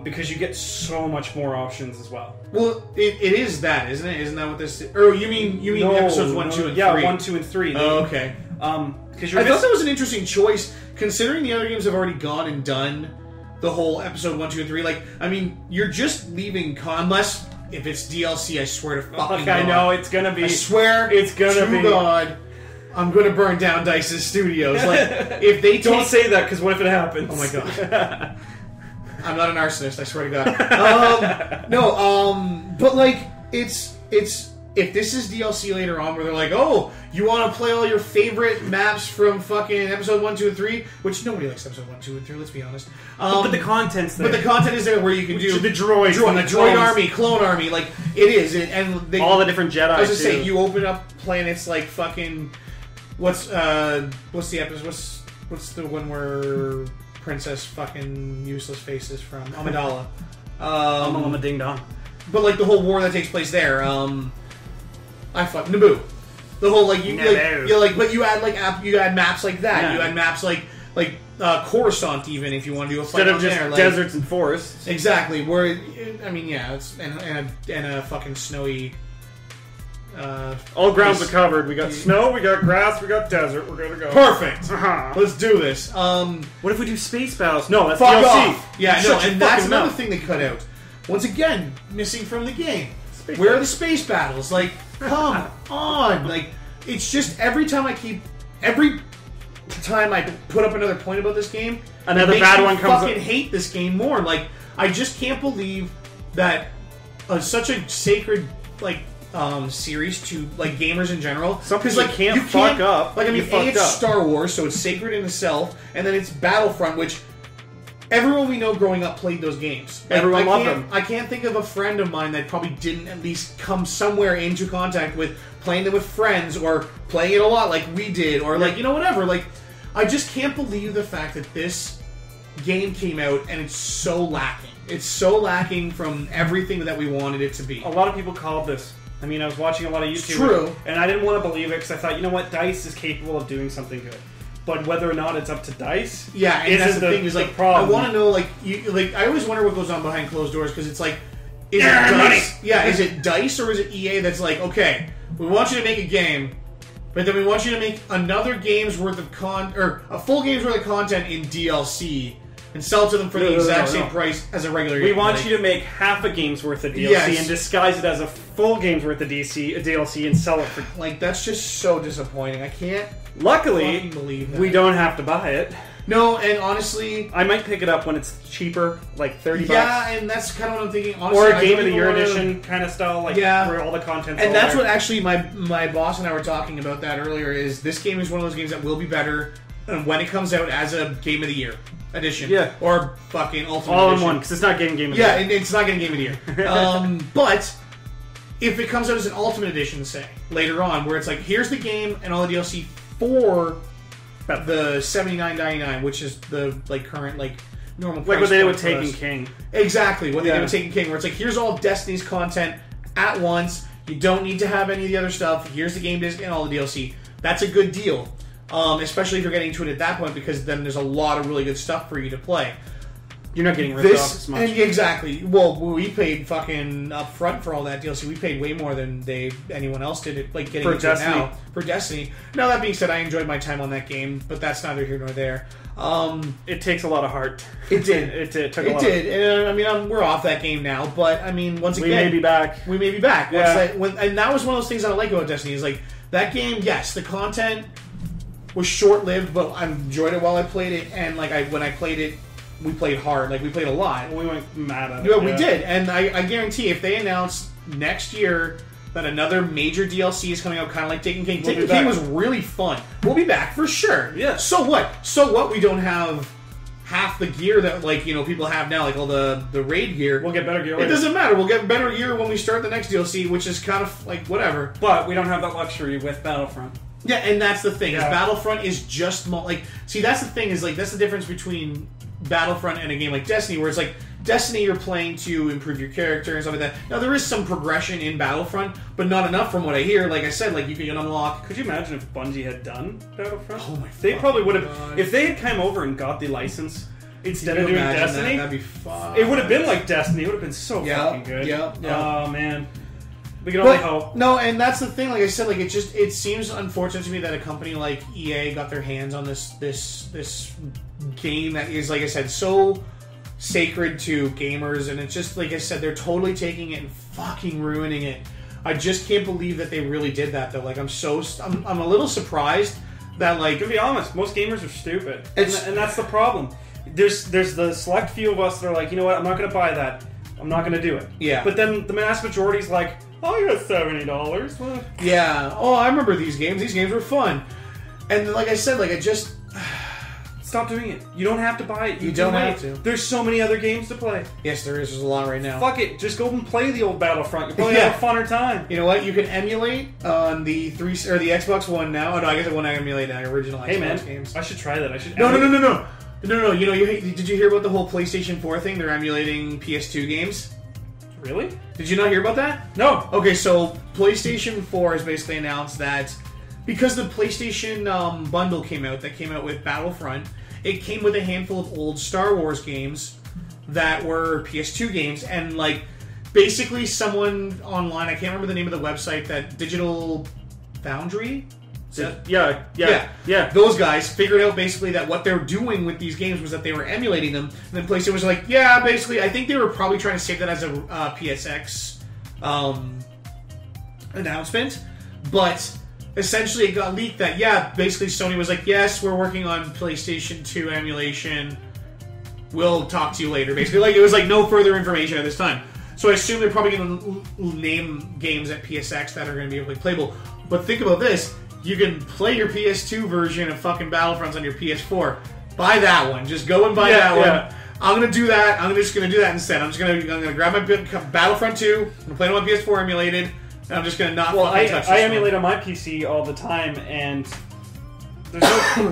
Because you get so much more options as well. Well, it is that, isn't it? Isn't that what this? Or you mean episodes 1, 2, and 3? Yeah, 1, 2, and 3. Oh, okay. I thought that was an interesting choice, considering the other games have already gone and done the whole episode 1, 2, and 3. Like, I mean, you're just leaving unless if it's DLC. I swear to fucking God. I know it's gonna be. I swear it's gonna be. God, I'm gonna burn down Dice's studios. Like, if they don't say that, because what if it happens? Oh my God. I'm not an arsonist, I swear to God. But like, it's if this is DLC later on where they're like, oh, you want to play all your favorite maps from fucking episode 1, 2, and 3, which nobody likes episode 1, 2, and 3. Let's be honest. But the content's there. But the content is there where you can do the droids, the droid army, clone army, like it is, and all the different Jedi. I was just saying, you open up planets like fucking what's the episode? What's the one where Princess fucking useless faces from Amidala. Amidala Ding Dong. But like the whole war that takes place there. Naboo. The whole but you add maps like that. Yeah. You add maps like Coruscant, even if you want to do a fight instead of just there, deserts and forests. Exactly. Where it's and a fucking snowy. All grounds are covered. We got snow, we got grass, we got desert. We're gonna go. Perfect. Let's do this. What if we do space battles? No, that's fuck DLC. Off. Yeah, no, and that's another thing they cut out. Once again, missing from the game. Where are the space battles? Like, come on! Like, it's just every time I put up another point about this game, another bad one comes. I fucking hate this game more. Like, I just can't believe that such a sacred series to like gamers in general. Because like you can't fuck up. Like, I mean, it's Star Wars, so it's sacred in itself, and then it's Battlefront, which everyone we know growing up played those games. Everyone loved them. I can't think of a friend of mine that probably didn't at least come somewhere into contact with playing them with friends or playing it a lot like we did, or like whatever. Like, I just can't believe the fact that this game came out and it's so lacking. It's so lacking from everything that we wanted it to be. A lot of people called this. I mean, I was watching a lot of YouTube. It's true. And I didn't want to believe it because I thought, you know what, DICE is capable of doing something good. But whether or not it's up to DICE, yeah, and that's the thing is like, problem. I want to know I always wonder what goes on behind closed doors because it's like, is it DICE? Yeah, is it DICE or is it EA that's like, okay, we want you to make a game, but then we want you to make another game's worth of a full game's worth of content in DLC. And sell it to them for the exact same price as a regular game. We want you to make half a game's worth of DLC and disguise it as a full game's worth of DLC and sell it for... Like, that's just so disappointing. I can't Luckily, believe that. We don't have to buy it. No, and honestly... I might pick it up when it's cheaper, like $30. Yeah, and that's kind of what I'm thinking. Honestly, or a Game of the Year edition kind of style, where all the content's and that's what actually my boss and I were talking about that earlier, is this game is one of those games that will be better when it comes out as a Game of the Year edition. Yeah. Or fucking Ultimate all Edition. in one, because it's not getting Game of the Year. Yeah, it's not getting Game of the Year. But if it comes out as an Ultimate Edition, say, later on, where it's like, here's the game and all the DLC for the $79.99, which is the current normal price. Like what they did with Taken King. Exactly, what they did with Taken King, where it's like, here's all of Destiny's content at once. You don't need to have any of the other stuff. Here's the game disc and all the DLC. That's a good deal. Especially if you're getting to it at that point, because then there's a lot of really good stuff for you to play. You're not getting ripped off as much. And exactly. Well, we paid fucking up front for all that DLC. We paid way more than anyone else did. Like getting for into Destiny. It now for Destiny. Now that being said, I enjoyed my time on that game, but that's neither here nor there. It takes a lot of heart. It did. it took a lot. It did. I mean, we're off that game now, but I mean, once again, we may be back. We may be back. Yeah. And that was one of those things that I like about Destiny is like that game. Yes, the content was short-lived, but I enjoyed it while I played it, and like when I played it. We played hard, like we played a lot. We went mad at it. Yeah, we did, and I guarantee if they announce next year that another major DLC is coming out, kind of like Taken King. Taken King was really fun. We'll be back for sure. Yeah. So what? So what? We don't have half the gear that people have now, like all the raid gear. We'll get better gear later. It doesn't matter. We'll get better gear when we start the next DLC, which is kind of like whatever. But we don't have that luxury with Battlefront. Yeah, and that's the thing. Is Battlefront is just see, that's the thing. Is that's the difference between Battlefront and a game like Destiny, where it's like Destiny you're playing to improve your character and stuff like that. Now there is some progression in Battlefront, but not enough from what I hear. Like I said, like you can unlock. Could you imagine if Bungie had done Battlefront? Oh my! They probably would have God. If they had come over and got the license instead of doing Destiny. That'd be fun. It would have been like Destiny. It would have been so fucking good. Yeah. Oh man. We can only hope. No, and that's the thing. Like I said, like it seems unfortunate to me that a company like EA got their hands on this game that is, like I said, so sacred to gamers, and it's just like I said, they're totally taking it and fucking ruining it. I just can't believe that they really did that though. Like I'm a little surprised that like to be honest, most gamers are stupid, and that's the problem. There's the select few of us that are like, you know what, I'm not going to buy that. I'm not going to do it. Yeah. But then the mass majority's like, oh, you got $70. Well, yeah. Oh, I remember these games. These games were fun. And like I said, like I just stop doing it. You don't have to buy it. You don't have to. There's so many other games to play. Yes, there is. There's a lot right now. Fuck it. Just go and play the old Battlefront. You'll probably have a funner time. You know what? You can emulate on the the Xbox One now. Oh no, I guess I want to emulate the original Xbox games. I should try that. I should. No. You know, did you hear about the whole PlayStation 4 thing? They're emulating PS2 games. Really? Did you not hear about that? No. Okay, so PlayStation 4 has basically announced that because the PlayStation bundle came out with Battlefront, it came with a handful of old Star Wars games that were PS2 games, and like basically someone online, I can't remember the name of the website, that Digital Foundry. Yeah. Those guys figured out basically that what they were doing with these games was that they were emulating them, and then PlayStation was like, yeah, basically, I think they were probably trying to save that as a PSX announcement, but essentially it got leaked that, basically Sony was like, yes, we're working on PlayStation 2 emulation, we'll talk to you later, basically. Like, it was like no further information at this time. So I assume they're probably going to name games at PSX that are going to be able to be playable. But think about this. You can play your PS2 version of fucking Battlefronts on your PS4. Buy that one. Just go and buy that one. I'm gonna do that. I'm just gonna do that instead. I'm gonna grab my Battlefront 2. I'm gonna play it on my PS4 emulated. And I'm just gonna not fucking touch this I emulate on my PC all the time, and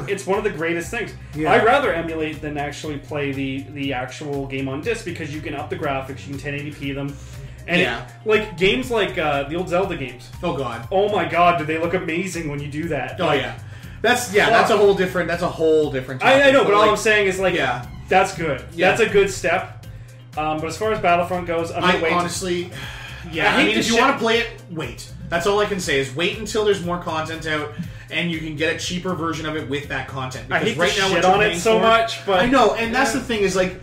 it's one of the greatest things. Yeah. I'd rather emulate than actually play the actual game on disc, because you can up the graphics, you can 1080p them. And like games like the old Zelda games. Oh god. Oh my god, do they look amazing when you do that? Oh yeah. That's a whole different topic. I know, but all I'm saying is like that's good. Yeah. That's a good step. But as far as Battlefront goes, honestly, I mean, if you want to play it, wait. That's all I can say is wait until there's more content out and you can get a cheaper version of it with that content. Because I hate right now shit on it so much, but I know, and that's the thing is like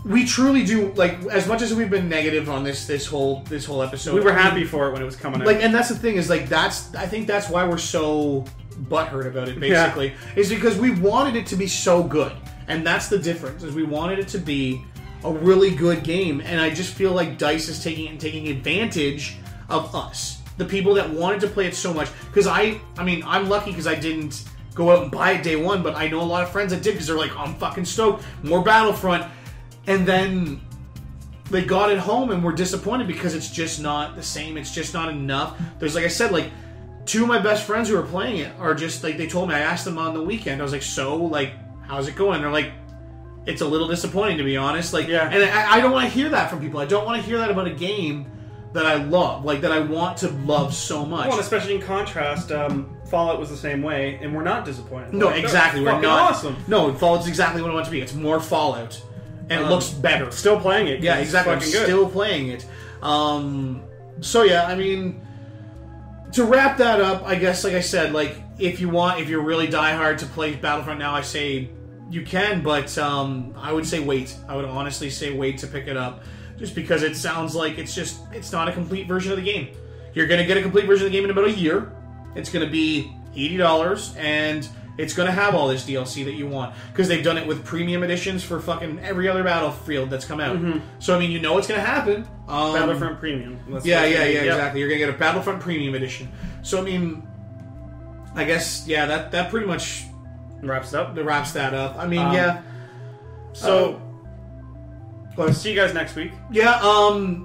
we truly do, like, as much as we've been negative on this whole episode, we were happy for it when it was coming out. Like, and that's the thing is like I think that's why we're so butthurt about it. Basically, is because we wanted it to be so good, and that's the difference. Is we wanted it to be a really good game, and I just feel like DICE is taking advantage of us, the people that wanted to play it so much. Because I mean, I'm lucky because I didn't go out and buy it day one, but I know a lot of friends that did because they're like, I'm fucking stoked, more Battlefront. And then they got it home and were disappointed because it's just not the same. It's just not enough. There's, like I said, like, two of my best friends who are playing it are just, like, they told me, I asked them on the weekend, I was like, so, like, how's it going? They're like, it's a little disappointing, to be honest. Like, and I don't want to hear that from people. I don't want to hear that about a game that I love, like, that I want to love so much. Well, especially in contrast, Fallout was the same way, and we're not disappointed. No, like, exactly. We're not awesome. No, Fallout's exactly what I want it to be. It's more Fallout. and it looks better. Still playing it. Yeah, exactly. I'm still playing it. So yeah, I mean, to wrap that up, I guess, like I said, like if you're really diehard to play Battlefront now, I say you can, but I would say wait. I would honestly say wait to pick it up, just because it sounds like it's not a complete version of the game. You're gonna get a complete version of the game in about a year. It's gonna be $80, and it's going to have all this DLC that you want, because they've done it with premium editions for fucking every other Battlefield that's come out. Mm-hmm. So I mean, you know it's going to happen. Battlefront Premium. Exactly. You're going to get a Battlefront Premium edition. So I mean, I guess that pretty much wraps that up. I mean, yeah. So see you guys next week. Yeah.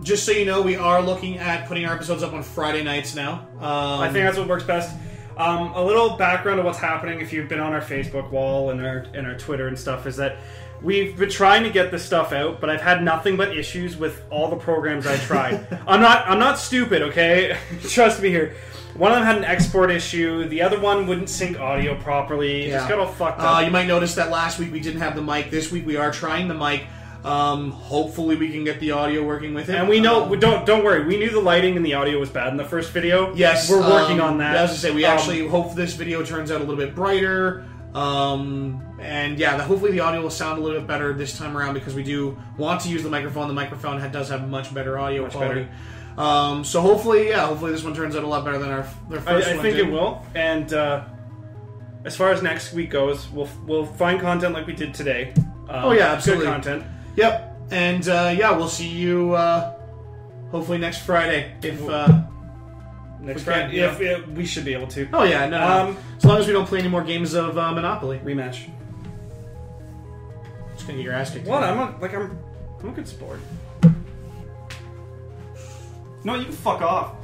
Just so you know, we are looking at putting our episodes up on Friday nights now. I think that's what works best. A little background of what's happening, if you've been on our Facebook wall and our Twitter and stuff, is that we've been trying to get this stuff out, but I've had nothing but issues with all the programs I tried. I'm not stupid, okay? Trust me here. One of them had an export issue. The other one wouldn't sync audio properly. It just got all fucked up. You might notice that last week we didn't have the mic. This week we are trying the mic. Hopefully we can get the audio working with it. And we know, don't worry, we knew the lighting and the audio was bad in the first video. Yes. We're working on that. As I say, we actually hope this video turns out a little bit brighter. And yeah, hopefully the audio will sound a little bit better this time around, because we do want to use the microphone. The microphone does have much better audio quality. So hopefully this one turns out a lot better than our first one. I think it will. And as far as next week goes, we'll find content like we did today. Absolutely. Good content. Yep, and we'll see you hopefully next Friday. If we should be able to. Oh yeah, no. As long as we don't play any more games of Monopoly. Rematch. Just gonna get your ass kicked. What? I'm a good sport. No, you can fuck off.